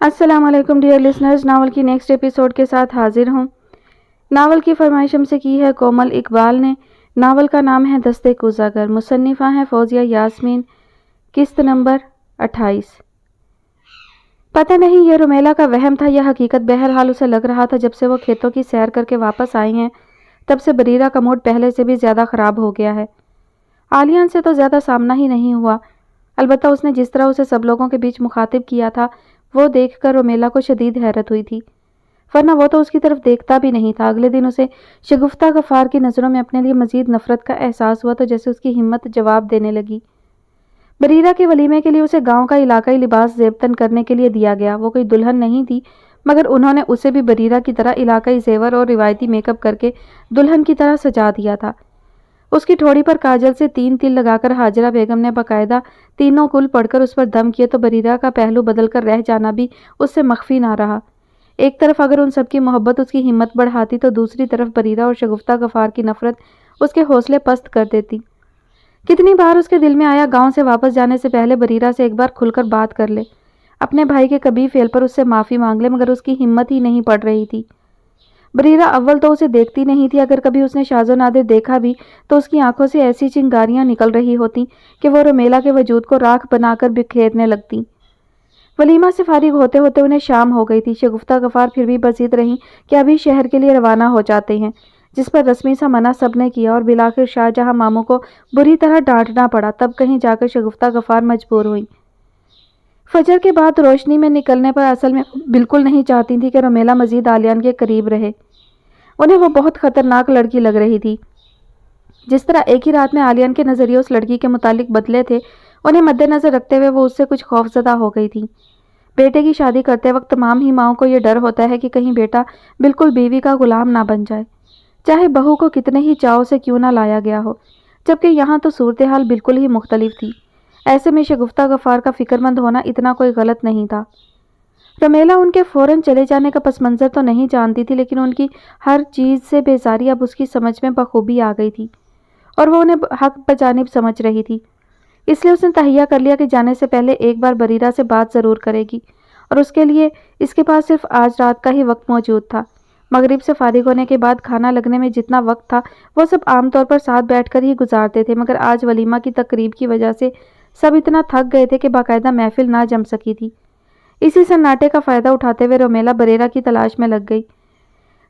अस्सलाम वालेकुम dear listeners, novel की नेक्स्ट एपिसोड के साथ हाजिर हूँ। नावल की फरमाइश हमसे की है कोमल इकबाल ने। नावल का नाम है दस्ते कुजागर। मुसन्निफा है फौजिया यास्मीन। किस्त नंबर 28। पता नहीं ये रुमेला का वहम था या हकीकत। बहरहाल उसे लग रहा था जब से वो खेतों की सैर करके वापस आई हैं तब से बरीरा का मूड पहले से भी ज़्यादा ख़राब हो गया है। आलियान से तो ज़्यादा सामना ही नहीं हुआ, अलबत्ता उसने जिस तरह उसे सब लोगों के बीच मुखातिब किया था वो देखकर रोमेला को शदीद हैरत हुई थी, वरना वो तो उसकी तरफ देखता भी नहीं था। अगले दिन उसे शगुफ्ता गफ़ार की नज़रों में अपने लिए मज़ीद नफ़रत का एहसास हुआ तो जैसे उसकी हिम्मत जवाब देने लगी। बरीरा के वलीमे के लिए उसे गांव का इलाकाई लिबास ज़ेबतन करने के लिए दिया गया। वो कोई दुल्हन नहीं थी, मगर उन्होंने उसे भी बरीरा की तरह इलाकाई ज़ेवर और रिवायती मेकअप करके दुल्हन की तरह सजा दिया था। उसकी ठोड़ी पर काजल से 3 तिल लगाकर हाजरा बेगम ने बाकायदा तीनों कुल पढ़कर उस पर दम किए तो बरीरा का पहलू बदल कर रह जाना भी उससे मख्फी ना रहा। एक तरफ अगर उन सबकी मोहब्बत उसकी हिम्मत बढ़ाती तो दूसरी तरफ बरीरा और शगुफ्ता गफ़ार की नफ़रत उसके हौसले पस्त कर देती। कितनी बार उसके दिल में आया गांव से वापस जाने से पहले बरीरा से एक बार खुलकर बात कर ले, अपने भाई के कभी फेल पर उससे माफ़ी मांग ले, मगर उसकी हिम्मत ही नहीं पड़ रही थी। बरीरा अव्वल तो उसे देखती नहीं थी, अगर कभी उसने शाज़ो नादिर देखा भी तो उसकी आंखों से ऐसी चिंगारियां निकल रही होती कि वो रोमेला के वजूद को राख बनाकर बिखेरने लगती। वलीमा से फारिग होते होते उन्हें शाम हो गई थी। शगुफ्ता गफ़ार फिर भी बसीत रहीं कि अभी शहर के लिए रवाना हो जाते हैं, जिस पर रस्मी सा मना सबने किया और बिलाखिर शाहजहां मामू को बुरी तरह डांटना पड़ा। तब कहीं जाकर शगुफ्ता गफ़ार मजबूर हुई। फजर के बाद रोशनी में निकलने पर असल में बिल्कुल नहीं चाहती थी कि रोमेला मजीद आलियान के करीब रहे। उन्हें वो बहुत ख़तरनाक लड़की लग रही थी। जिस तरह एक ही रात में आलियान के नज़रिए उस लड़की के मुतालिक बदले थे, उन्हें मद्देनज़र रखते हुए वो उससे कुछ खौफजदा हो गई थी। बेटे की शादी करते वक्त तमाम ही माँओं को ये डर होता है कि कहीं बेटा बिल्कुल बीवी का गुलाम ना बन जाए, चाहे बहू को कितने ही चाव से क्यों ना लाया गया हो। जबकि यहाँ तो सूरत हाल बिल्कुल ही मुख्तलिफ थी। ऐसे में शगुफ्ता गफ़ार का फ़िक्रमंद होना इतना कोई गलत नहीं था। रमेला उनके फ़ौरन चले जाने का पस मंज़र तो नहीं जानती थी, लेकिन उनकी हर चीज़ से बेजारी अब उसकी समझ में बखूबी आ गई थी और वो उन्हें हक बजानिब समझ रही थी। इसलिए उसने तहिया कर लिया कि जाने से पहले एक बार बरीरा से बात ज़रूर करेगी, और उसके लिए इसके पास सिर्फ आज रात का ही वक्त मौजूद था। मगरिब से फारिग होने के बाद खाना लगने में जितना वक्त था वो सब आमतौर पर साथ बैठकर ही गुजारते थे, मगर आज वलीमा की तकरीब की वजह से सब इतना थक गए थे कि बाकायदा महफिल ना जम सकी थी। इसी सन्नाटे का फ़ायदा उठाते हुए रोमेला बरेरा की तलाश में लग गई।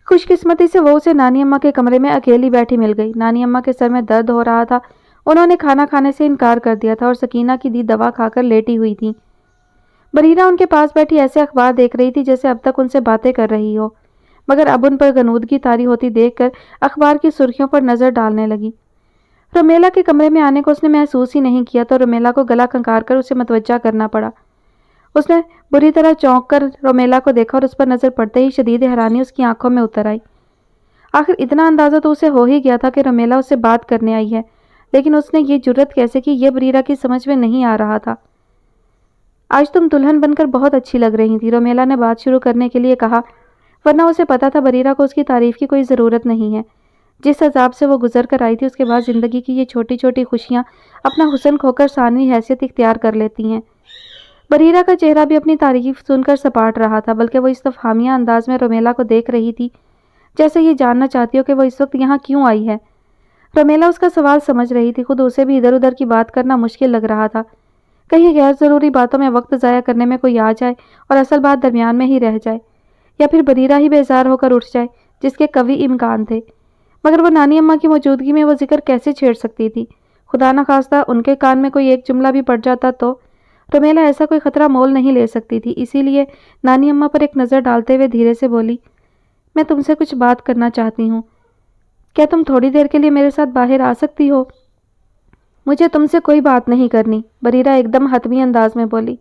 खुशकिस्मती से वो उसे नानी अम्मा के कमरे में अकेली बैठी मिल गई। नानी अम्मा के सर में दर्द हो रहा था, उन्होंने खाना खाने से इनकार कर दिया था और सकीना की दी दवा खाकर लेटी हुई थी। बरीरा उनके पास बैठी ऐसे अखबार देख रही थी जैसे अब तक उनसे बातें कर रही हो, मगर अब उन पर गनूदगी तारी होती देखकर अखबार की सुर्खियों पर नज़र डालने लगी। रोमेला के कमरे में आने को उसने महसूस ही नहीं किया तो रोमेला को गला खंकार कर उसे मतवज्जा करना पड़ा। उसने बुरी तरह चौंक कर रोमेला को देखा और उस पर नज़र पड़ते ही शदीद हैरानी उसकी आंखों में उतर आई। आखिर इतना अंदाज़ा तो उसे हो ही गया था कि रोमेला उससे बात करने आई है, लेकिन उसने ये जुर्रत कैसे की ये बरीरा की समझ में नहीं आ रहा था। आज तुम दुल्हन बनकर बहुत अच्छी लग रही थी, रोमेला ने बात शुरू करने के लिए कहा, वरना उसे पता था बरीरा को उसकी तारीफ़ की कोई ज़रूरत नहीं है। जिस अजाब से वो गुजर कर आई थी उसके बाद ज़िंदगी की ये छोटी छोटी खुशियाँ अपना हुस्न खोकर सानवी हैसियत इख्तियार कर लेती हैं। बरीरा का चेहरा भी अपनी तारीफ सुनकर सपाट रहा था, बल्कि वो इस तरफ हामिया अंदाज में रोमेला को देख रही थी जैसे ये जानना चाहती हो कि वो इस वक्त यहाँ क्यों आई है। रोमेला उसका सवाल समझ रही थी, खुद उसे भी इधर उधर की बात करना मुश्किल लग रहा था। कहीं गैर ज़रूरी बातों में वक्त ज़ाया करने में कोई आ जाए और असल बात दरमियान में ही रह जाए, या फिर बरीरा ही बेजार होकर उठ जाए, जिसके कभी इम्कान थे। मगर वो नानी अम्मा की मौजूदगी में वो जिक्र कैसे छेड़ सकती थी? खुदा न खास्ता उनके कान में कोई एक जुमला भी पड़ जाता तो रोमेला ऐसा कोई ख़तरा मोल नहीं ले सकती थी। इसीलिए नानी अम्मा पर एक नज़र डालते हुए धीरे से बोली, मैं तुमसे कुछ बात करना चाहती हूँ, क्या तुम थोड़ी देर के लिए मेरे साथ बाहर आ सकती हो? मुझे तुमसे कोई बात नहीं करनी, बरीरा एकदम हतमी अंदाज में बोली।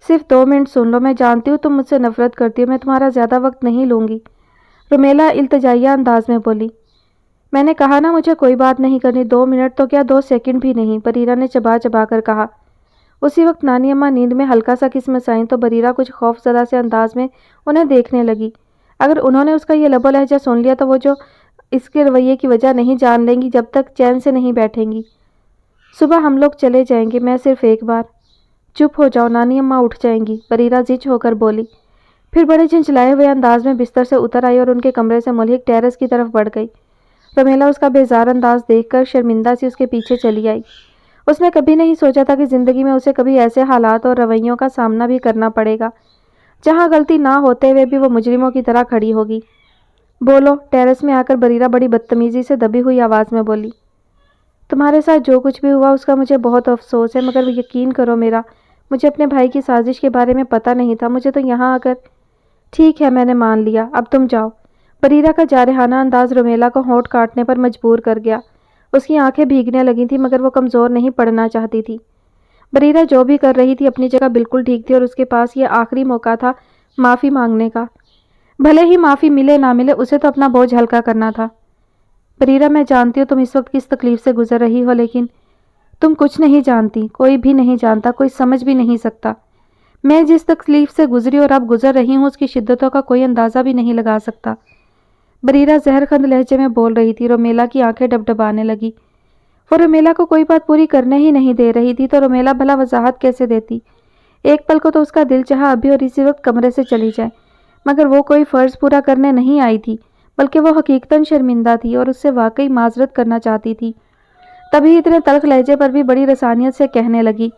सिर्फ 2 मिनट सुन लो, मैं जानती हूँ तुम मुझसे नफरत करती हो, मैं तुम्हारा ज़्यादा वक्त नहीं लूँगी, रोमेला इल्तिजाइया अंदाज में बोली। मैंने कहा ना मुझे कोई बात नहीं करनी, 2 मिनट तो क्या 2 सेकंड भी नहीं, बरीरा ने चबा चबा कर कहा। उसी वक्त नानी अम्मा नींद में हल्का सा किस्मसाईं तो बरीरा कुछ खौफजदा से अंदाज में उन्हें देखने लगी। अगर उन्होंने उसका ये लबो लहजा सुन लिया तो वो जो इसके रवैये की वजह नहीं जान लेंगी जब तक चैन से नहीं बैठेंगी। सुबह हम लोग चले जाएंगे, मैं सिर्फ एक बार। चुप हो जाओ, नानी अम्मा उठ जाएंगी, बरीरा जिच होकर बोली। फिर बड़े झिंझलाए हुए अंदाज में बिस्तर से उतर आई और उनके कमरे से मुल्हिक टेरेस की तरफ बढ़ गई। रोमेला उसका बेजार अंदाज देखकर शर्मिंदा सी उसके पीछे चली आई। उसने कभी नहीं सोचा था कि जिंदगी में उसे कभी ऐसे हालात और रवैयों का सामना भी करना पड़ेगा जहां गलती ना होते हुए भी वो मुजरिमों की तरह खड़ी होगी। बोलो, टेरेस में आकर बरीरा बड़ी बदतमीजी से दबी हुई आवाज़ में बोली। तुम्हारे साथ जो कुछ भी हुआ उसका मुझे बहुत अफसोस है, मगर यकीन करो मेरा, मुझे अपने भाई की साजिश के बारे में पता नहीं था। मुझे तो यहाँ आकर ठीक है, मैंने मान लिया, अब तुम जाओ। बरीरा का जारहाना अंदाज रोमेला को होंठ काटने पर मजबूर कर गया। उसकी आंखें भीगने लगी थी मगर वो कमज़ोर नहीं पड़ना चाहती थी। बरीरा जो भी कर रही थी अपनी जगह बिल्कुल ठीक थी और उसके पास ये आखिरी मौका था माफ़ी मांगने का। भले ही माफ़ी मिले ना मिले, उसे तो अपना बोझ हल्का करना था। बरीरा, मैं जानती हूँ तुम इस वक्त किस तकलीफ से गुजर रही हो, लेकिन तुम कुछ नहीं जानती, कोई भी नहीं जानता, कोई समझ भी नहीं सकता। मैं जिस तकलीफ से गुजरी और अब गुजर रही हूँ उसकी शिद्दतों का कोई अंदाज़ा भी नहीं लगा सकता। बरीरा जहरखंद लहजे में बोल रही थी। रोमेला की आंखें डबडबाने लगी। वो रोमेला को कोई बात पूरी करने ही नहीं दे रही थी तो रोमेला भला वजाहत कैसे देती। एक पल को तो उसका दिल चाहा अभी और इसी वक्त कमरे से चली जाए, मगर वो कोई फ़र्ज़ पूरा करने नहीं आई थी, बल्कि वो हकीकतन शर्मिंदा थी और उससे वाकई माजरत करना चाहती थी। तभी इतने तल्ख लहजे पर भी बड़ी रसानियत से कहने लगी,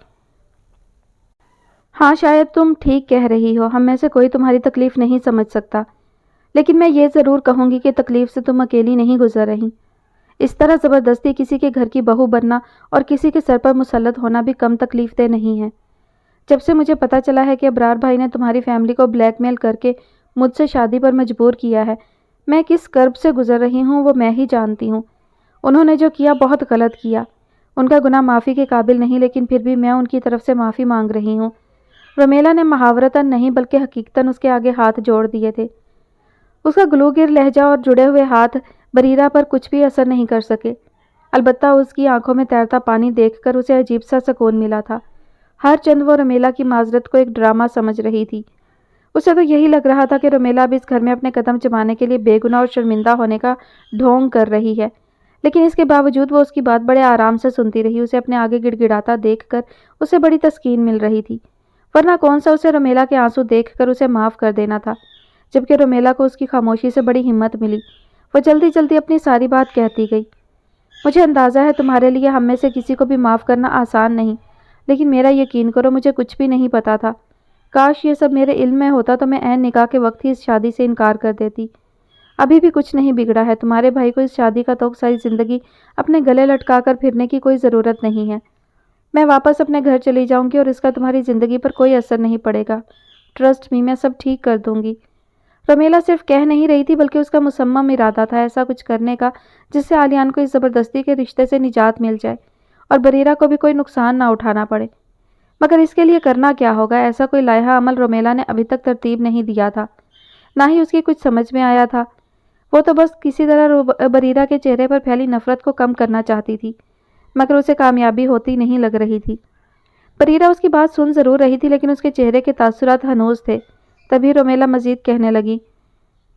हाँ, शायद तुम ठीक कह रही हो, हम में से कोई तुम्हारी तकलीफ़ नहीं समझ सकता, लेकिन मैं ये ज़रूर कहूँगी कि तकलीफ़ से तुम अकेली नहीं गुजर रही। इस तरह ज़बरदस्ती किसी के घर की बहू बनना और किसी के सर पर मुसल्लत होना भी कम तकलीफ दे नहीं है। जब से मुझे पता चला है कि अबरार भाई ने तुम्हारी फैमिली को ब्लैकमेल करके मुझसे शादी पर मजबूर किया है, मैं किस कर्ब से गुजर रही हूँ वो मैं ही जानती हूँ। उन्होंने जो किया बहुत गलत किया। उनका गुनाह माफ़ी के काबिल नहीं, लेकिन फिर भी मैं उनकी तरफ से माफ़ी मांग रही हूँ। रोमेला ने महावरतन नहीं बल्कि हकीकतन उसके आगे हाथ जोड़ दिए थे। उसका ग्लूगिर लहजा और जुड़े हुए हाथ बरीरा पर कुछ भी असर नहीं कर सके। अलबत्ता उसकी आंखों में तैरता पानी देखकर उसे अजीब सा सुकून मिला था। हर चंद वो रोमेला की माजरत को एक ड्रामा समझ रही थी। उसे तो यही लग रहा था कि रोमेला अब इस घर में अपने कदम जमाने के लिए बेगुनाह और शर्मिंदा होने का ढोंग कर रही है, लेकिन इसके बावजूद वो उसकी बात बड़े आराम से सुनती रही। उसे अपने आगे गिड़गिड़ाता देखकर उसे बड़ी तस्कीन मिल रही थी, वरना कौन सा उसे रोमेला के आंसू देखकर उसे माफ़ कर देना था। जबकि रोमेला को उसकी खामोशी से बड़ी हिम्मत मिली। वो जल्दी जल्दी अपनी सारी बात कहती गई। मुझे अंदाज़ा है तुम्हारे लिए हम में से किसी को भी माफ़ करना आसान नहीं, लेकिन मेरा यकीन करो, मुझे कुछ भी नहीं पता था। काश ये सब मेरे इल्म में होता तो मैं ऐन निकाह के वक्त ही इस शादी से इनकार कर देती। अभी भी कुछ नहीं बिगड़ा है। तुम्हारे भाई को इस शादी का तोख सारी ज़िंदगी अपने गले लटका कर फिरने की कोई ज़रूरत नहीं है। मैं वापस अपने घर चली जाऊंगी और इसका तुम्हारी ज़िंदगी पर कोई असर नहीं पड़ेगा। ट्रस्ट मी, मैं सब ठीक कर दूंगी। रोमेला सिर्फ कह नहीं रही थी बल्कि उसका मुसम्मम इरादा था ऐसा कुछ करने का जिससे आलियान को इस ज़बरदस्ती के रिश्ते से निजात मिल जाए और बरीरा को भी कोई नुकसान ना उठाना पड़े। मगर इसके लिए करना क्या होगा, ऐसा कोई लाया अमल रोमेला ने अभी तक तरतीब नहीं दिया था, ना ही उसकी कुछ समझ में आया था। वो तो बस किसी तरह बरीरा के चेहरे पर फैली नफरत को कम करना चाहती थी, मगर उसे कामयाबी होती नहीं लग रही थी। बरीरा उसकी बात सुन ज़रूर रही थी, लेकिन उसके चेहरे के तासुरात हनूज थे। तभी रोमेला मजीद कहने लगी,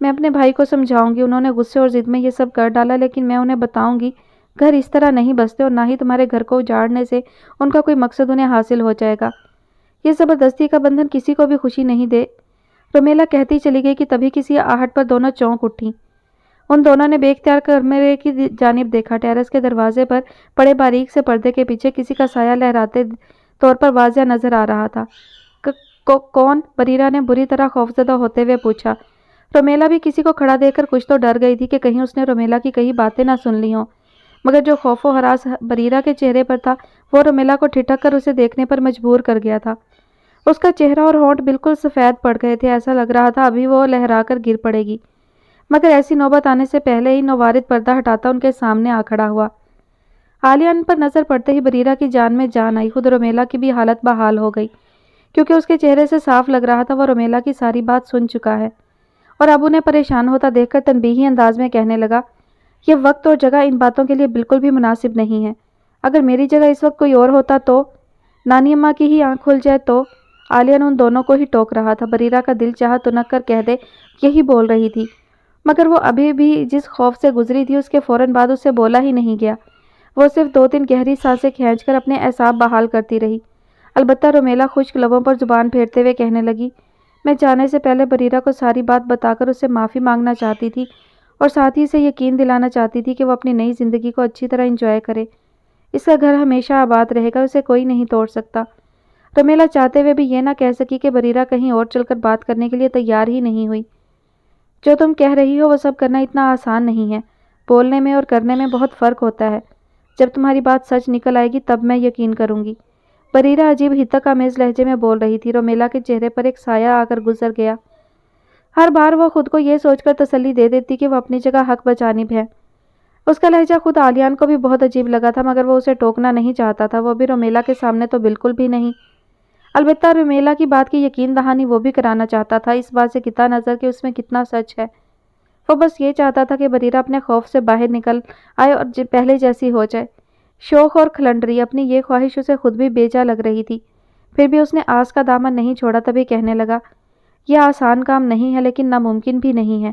मैं अपने भाई को समझाऊंगी, उन्होंने गुस्से और ज़िद में ये सब कर डाला, लेकिन मैं उन्हें बताऊंगी घर इस तरह नहीं बसते और ना ही तुम्हारे घर को उजाड़ने से उनका कोई मकसद उन्हें हासिल हो जाएगा। ये ज़बरदस्ती का बंधन किसी को भी खुशी नहीं दे। रोमेला कहती चली गई कि तभी किसी आहट पर दोनों चौंक उठी। उन दोनों ने बेख्तियार कमरे की जानिब देखा। टेरेस के दरवाजे पर पड़े बारीक से पर्दे के पीछे किसी का साया लहराते तौर पर वाज़िह नजर आ रहा था। कौन? बरीरा ने बुरी तरह खौफजदा होते हुए पूछा। रोमेला भी किसी को खड़ा देखकर कुछ तो डर गई थी कि कहीं उसने रोमेला की कई बातें ना सुन ली हों, मगर जो खौफ व हरास बरीरा के चेहरे पर था वो रोमेला को ठिठक कर उसे देखने पर मजबूर कर गया था। उसका चेहरा और होंठ बिल्कुल सफ़ेद पड़ गए थे। ऐसा लग रहा था अभी वो लहरा कर गिर पड़ेगी, मगर ऐसी नौबत आने से पहले ही नौवारिद पर्दा हटाता उनके सामने आ खड़ा हुआ। आलियान पर नज़र पड़ते ही बरीरा की जान में जान आई। खुद रोमेला की भी हालत बहाल हो गई, क्योंकि उसके चेहरे से साफ लग रहा था वो रोमेला की सारी बात सुन चुका है और अब उन्हें परेशान होता देखकर तनबीही अंदाज में कहने लगा, यह वक्त और जगह इन बातों के लिए बिल्कुल भी मुनासिब नहीं है। अगर मेरी जगह इस वक्त कोई और होता तो नानी अम्मा की ही आंख खुल जाए तो। आलियान उन दोनों को ही टोक रहा था। बरीरा का दिल चाहा तुनक कर कह दे यही बोल रही थी, मगर वो अभी भी जिस खौफ से गुजरी थी उसके फ़ौरन बाद उससे बोला ही नहीं गया। वो सिर्फ 2-3 गहरी सांसें खींचकर अपने एसाब बहाल करती रही। البتہ رومیلا خشک لبوں پر زبان پھیرتے ہوئے کہنے لگی، میں جانے سے پہلے بریرہ کو ساری بات بتا کر اس سے معافی مانگنا چاہتی تھی اور ساتھ ہی اسے یقین دلانا چاہتی تھی کہ وہ اپنی نئی زندگی کو اچھی طرح انجوائے کرے۔ اس کا گھر ہمیشہ آباد رہے گا، اسے کوئی نہیں توڑ سکتا۔ رومیلا چاہتے ہوئے بھی یہ نہ کہہ سکی کہ بریرہ کہیں اور چل کر بات کرنے کے لیے تیار ہی نہیں ہوئی۔ جو تم کہہ رہی ہو وہ سب کرنا اتنا آسان نہیں ہے۔ بولنے میں اور کرنے میں بہت فرق ہوتا ہے۔ جب تمہاری بات سچ نکل آئے گی تب میں یقین کروں گی۔ بریرہ عجیب ہتک آمیز لہجے میں بول رہی تھی۔ رومیلا کے چہرے پر ایک سایہ آ کر گزر گیا۔ ہر بار وہ خود کو یہ سوچ کر تسلی دے دیتی کہ وہ اپنی جگہ حق بجانب ہے۔ اس کا لہجہ خود عالیان کو بھی بہت عجیب لگا تھا، مگر وہ اسے ٹوکنا نہیں چاہتا تھا، وہ بھی رومیلا کے سامنے تو بالکل بھی نہیں۔ البتہ رومیلا کی بات کی یقین دہانی وہ بھی کرانا چاہتا تھا، اس بات سے قطع نظر کہ اس میں کتنا سچ ہے۔ وہ بس یہ چاہتا تھا کہ بریرہ اپنے خوف سے باہر نکل آئے اور پہلے جیسی ہو جائے۔ شوق اور کھلنڈری، اپنی یہ خواہش اسے خود بھی بیجا لگ رہی تھی۔ پھر بھی اس نے آس کا دامن نہیں چھوڑا، تبھی کہنے لگا، یہ آسان کام نہیں ہے لیکن ناممکن بھی نہیں ہے۔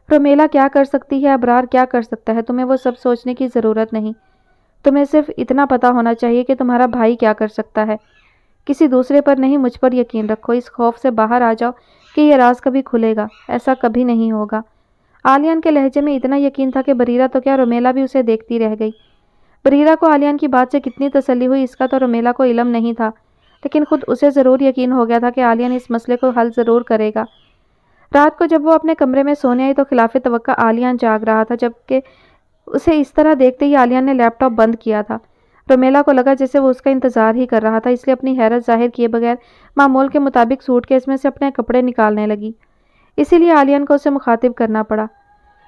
رومیلا کیا کر سکتی ہے، ابرار کیا کر سکتا ہے، تمہیں وہ سب سوچنے کی ضرورت نہیں۔ تمہیں صرف اتنا پتا ہونا چاہیے کہ تمہارا بھائی کیا کر سکتا ہے۔ کسی دوسرے پر نہیں، مجھ پر یقین رکھو۔ اس خوف سے باہر آ جاؤ کہ یہ راز کبھی کھلے گا۔ ایسا کبھی نہیں ہوگا۔ عالیان کے لہجے میں اتنا یقین تھا کہ بریرہ تو کیا رومیلا بھی اسے دیکھتی رہ گئی۔ بریرہ کو عالیان کی بات سے کتنی تسلی ہوئی اس کا تو رومیلا کو علم نہیں تھا، لیکن خود اسے ضرور یقین ہو گیا تھا کہ عالیان اس مسئلے کو حل ضرور کرے گا۔ رات کو جب وہ اپنے کمرے میں سونے آئی تو خلاف توقع عالیان جاگ رہا تھا، جبکہ اسے اس طرح دیکھتے ہی عالیان نے لیپ ٹاپ بند کیا تھا۔ رومیلا کو لگا جیسے وہ اس کا انتظار ہی کر رہا تھا، اس لیے اپنی حیرت ظاہر کیے بغیر معمول کے مطابق سوٹ کیس میں سے اپنے کپڑے نکالنے لگی۔ اسی لیے عالیان کو اسے مخاطب کرنا پڑا۔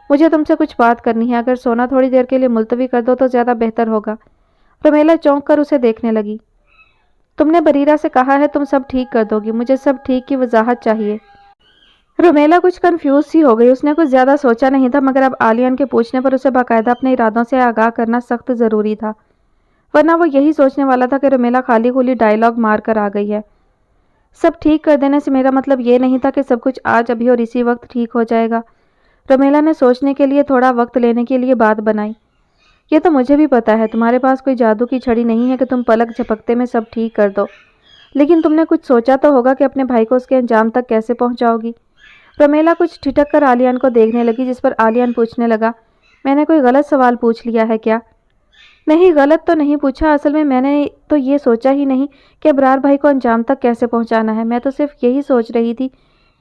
مجھے تم سے کچھ بات کرنی ہے، اگر سونا تھوڑی دیر کے لیے ملتوی کر دو تو زیادہ بہتر ہوگا۔ رومیلا چونک کر اسے دیکھنے لگی۔ تم نے بریرہ سے کہا ہے تم سب ٹھیک کر دو گی، مجھے سب ٹھیک کی وضاحت چاہیے۔ رومیلا کچھ کنفیوز سی ہو گئی، اس نے کچھ زیادہ سوچا نہیں تھا، مگر اب عالیان کے پوچھنے پر اسے باقاعدہ اپنے ارادوں سے آگاہ کرنا سخت ضروری تھا، ورنہ وہ یہی سوچنے والا تھا کہ رومیلا خالی خولی ڈائیلاگ مار کر آ گئی ہے۔ سب ٹھیک کر دینے سے میرا مطلب یہ نہیں تھا کہ سب کچھ آج ابھی اور اسی وقت ٹھیک ہو جائے گا۔ رومیلا نے سوچنے کے لیے تھوڑا وقت لینے کے لیے بات بنائی۔ یہ تو مجھے بھی پتا ہے، تمہارے پاس کوئی جادو کی چھڑی نہیں ہے کہ تم پلک جھپکتے میں سب ٹھیک کر دو، لیکن تم نے کچھ سوچا تو ہوگا کہ اپنے بھائی کو اس کے انجام تک کیسے پہنچاؤ گی۔ رومیلا کچھ ٹھٹک کر عالیان کو دیکھنے لگی، جس پر عالیان پوچھنے لگا، میں نے کوئی غلط سوال پوچھ لیا ہے کیا؟ نہیں، غلط تو نہیں پوچھا، اصل میں نے تو یہ سوچا ہی نہیں کہ ابرار بھائی کو انجام تک کیسے پہنچانا ہے، میں تو صرف یہی سوچ رہی تھی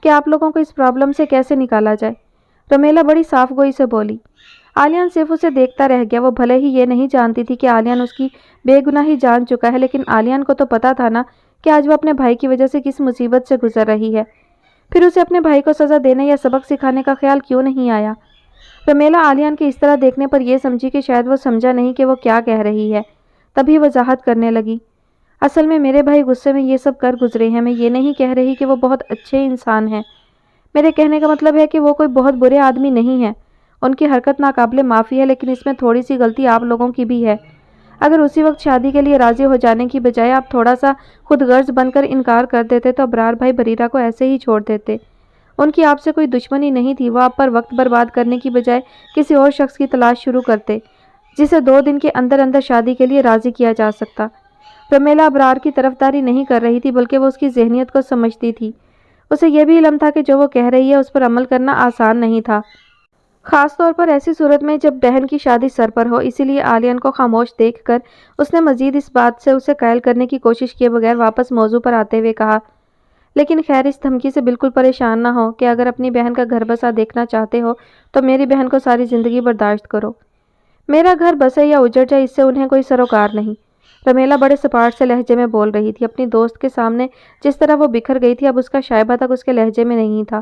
کہ آپ لوگوں کو اس پرابلم سے کیسے نکالا جائے۔ رومیلا بڑی صاف گوئی سے بولی۔ عالیان صرف اسے دیکھتا رہ گیا، وہ بھلے ہی یہ نہیں جانتی تھی کہ عالیان اس کی بے گناہی جان چکا ہے، لیکن عالیان کو تو پتا تھا نا کہ آج وہ اپنے بھائی کی وجہ سے کس مصیبت سے گزر رہی ہے، پھر اسے اپنے بھائی کو سزا دینے یا سبق سکھانے کا خیال کیوں نہیں آیا؟ رومیلا عالیان کے اس طرح دیکھنے پر یہ سمجھی کہ شاید وہ سمجھا نہیں کہ وہ کیا کہہ رہی ہے، تبھی وضاحت کرنے لگی، اصل میں میرے بھائی غصے میں یہ سب کر گزرے ہیں، میں یہ نہیں کہہ رہی کہ وہ بہت اچھے انسان ہیں، میرے کہنے کا مطلب ہے کہ وہ کوئی بہت برے آدمی نہیں ہیں، ان کی حرکت ناقابل معافی ہے، لیکن اس میں تھوڑی سی غلطی آپ لوگوں کی بھی ہے۔ اگر اسی وقت شادی کے لیے راضی ہو جانے کی بجائے آپ تھوڑا سا خود غرض بن کر انکار کر دیتے تو ابرار بھائی بریرہ کو ایسے ہی چھوڑ دیتے۔ ان کی آپ سے کوئی دشمنی نہیں تھی، وہ آپ پر وقت برباد کرنے کی بجائے کسی اور شخص کی تلاش شروع کرتے جسے 2 دن کے اندر اندر شادی کے لیے راضی کیا جا سکتا۔ رومیلا ابرار کی طرفداری نہیں کر رہی تھی، بلکہ وہ اس کی ذہنیت کو سمجھتی تھی۔ اسے یہ بھی علم تھا کہ جو وہ کہہ رہی ہے اس پر عمل کرنا آسان نہیں تھا، خاص طور پر ایسی صورت میں جب بہن کی شادی سر پر ہو۔ اسی لیے عالیان کو خاموش دیکھ کر اس نے مزید اس بات سے اسے قائل کرنے کی کوشش کیے بغیر واپس موضوع پر آتے ہوئے کہا، لیکن خیر اس دھمکی سے بالکل پریشان نہ ہو کہ اگر اپنی بہن کا گھر بسا دیکھنا چاہتے ہو تو میری بہن کو ساری زندگی برداشت کرو۔ میرا گھر بسے یا اجڑ جائے اس سے انہیں کوئی سروکار نہیں۔ رومیلا بڑے سپاٹ سے لہجے میں بول رہی تھی، اپنی دوست کے سامنے جس طرح وہ بکھر گئی تھی اب اس کا شائبہ تک اس کے لہجے میں نہیں تھا۔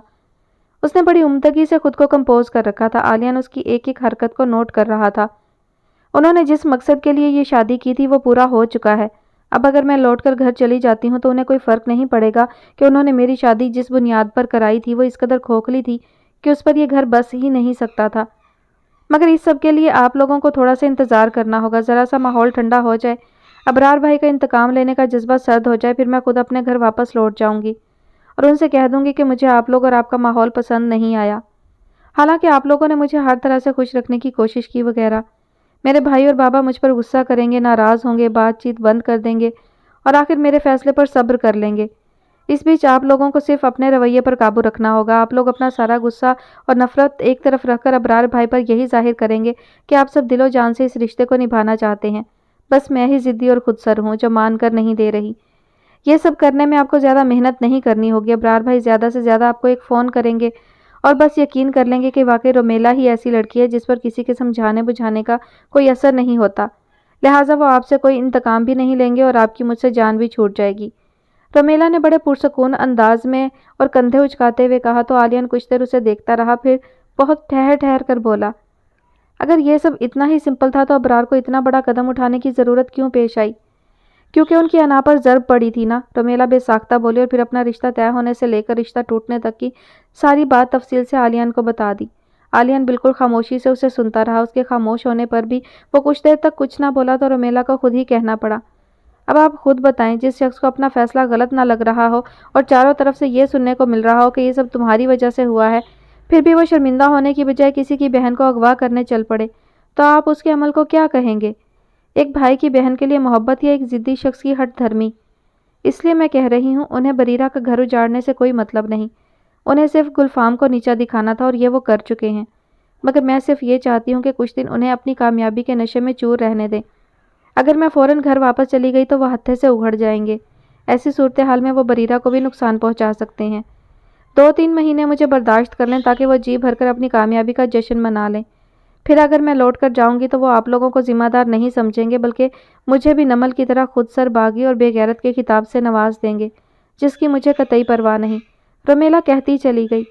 اس نے بڑی عمدگی سے خود کو کمپوز کر رکھا تھا، عالیان اس کی ایک ایک حرکت کو نوٹ کر رہا تھا۔ انہوں نے جس مقصد کے لیے یہ شادی کی تھی وہ پورا ہو چکا ہے، اب اگر میں لوٹ کر گھر چلی جاتی ہوں تو انہیں کوئی فرق نہیں پڑے گا کہ انہوں نے میری شادی جس بنیاد پر کرائی تھی وہ اس قدر کھوکھلی تھی کہ اس پر یہ گھر بس ہی نہیں سکتا تھا۔ مگر اس سب کے لیے آپ لوگوں کو تھوڑا سا انتظار کرنا ہوگا، ذرا سا ماحول ٹھنڈا ہو جائے، ابرار بھائی کا انتقام لینے کا جذبہ سرد ہو جائے، پھر میں خود اپنے گھر واپس لوٹ جاؤں گی اور ان سے کہہ دوں گی کہ مجھے آپ لوگ اور آپ کا ماحول پسند نہیں آیا۔ حالانکہ آپ لوگوں نے مجھے ہر طرح سے خوش رکھنے کی کوشش کی وغیرہ، میرے بھائی اور بابا مجھ پر غصہ کریں گے، ناراض ہوں گے، بات چیت بند کر دیں گے और आखिर मेरे फैसले पर सब्र कर लेंगे। इस बीच आप लोगों को सिर्फ अपने रवैये पर काबू रखना होगा। आप लोग अपना सारा गुस्सा और नफरत एक तरफ रखकर अबरार भाई पर यही जाहिर करेंगे कि आप सब दिलो जान से इस रिश्ते को निभाना चाहते हैं। बस मैं ही जिद्दी और खुदसर हूँ जो मान कर नहीं दे रही। ये सब करने में आपको ज़्यादा मेहनत नहीं करनी होगी। अबरार भाई ज़्यादा से ज़्यादा आपको एक फ़ोन करेंगे और बस यकीन कर लेंगे कि वाकई रोमेला ही ऐसी लड़की है जिस पर किसी के समझाने बुझाने का कोई असर नहीं होता। लिहाजा वो आपसे कोई इंतकाम भी नहीं लेंगे और आपकी मुझसे जान भी छूट जाएगी। रोमेला ने बड़े पुरसकून अंदाज में और कंधे उचकाते हुए कहा तो आलियान कुछ देर उसे देखता रहा, फिर बहुत ठहर ठहर कर बोला, अगर ये सब इतना ही सिंपल था तो अबरार को इतना बड़ा कदम उठाने की ज़रूरत क्यों पेश आई? क्योंकि उनकी अना पर ज़र्ब पड़ी थी ना। रोमेला बेसाख्ता बोली और फिर अपना रिश्ता तय होने से लेकर रिश्ता टूटने तक की सारी बात तफसील से आलियान को बता दी। आलियान बिल्कुल खामोशी से उसे सुनता रहा। उसके खामोश होने पर भी वो कुछ देर तक कुछ ना बोला तो रोमेला को खुद ही कहना पड़ा, अब आप खुद बताएं, जिस शख्स को अपना फैसला गलत ना लग रहा हो और चारों तरफ से ये सुनने को मिल रहा हो कि ये सब तुम्हारी वजह से हुआ है, फिर भी वो शर्मिंदा होने की बजाय किसी की बहन को अगवा करने चल पड़े, तो आप उसके अमल को क्या कहेंगे? एक भाई की बहन के लिए मोहब्बत या एक ज़िद्दी शख्स की हट धर्मी? इसलिए मैं कह रही हूँ, उन्हें बरीरा का घर उजाड़ने से कोई मतलब नहीं। उन्हें सिर्फ गुलफाम को नीचा दिखाना था और ये वो कर चुके हैं। मगर मैं सिर्फ ये चाहती हूँ कि कुछ दिन उन्हें अपनी कामयाबी के नशे में चूर रहने दें। अगर मैं फ़ौरन घर वापस चली गई तो वह हत्थे से उघड़ जाएंगे। ऐसी सूरत हाल में वो बरीरा को भी नुकसान पहुंचा सकते हैं। 2-3 महीने मुझे बर्दाश्त कर लें ताकि वो जी भरकर अपनी कामयाबी का जश्न मना लें। फिर अगर मैं लौट कर जाऊंगी तो वो आप लोगों को ज़िम्मेदार नहीं समझेंगे, बल्कि मुझे भी नमल की तरह खुद सर बागी और बेगैरत के खिताब से नवाज देंगे, जिसकी मुझे कतई परवाह नहीं। रोमेला कहती चली गई।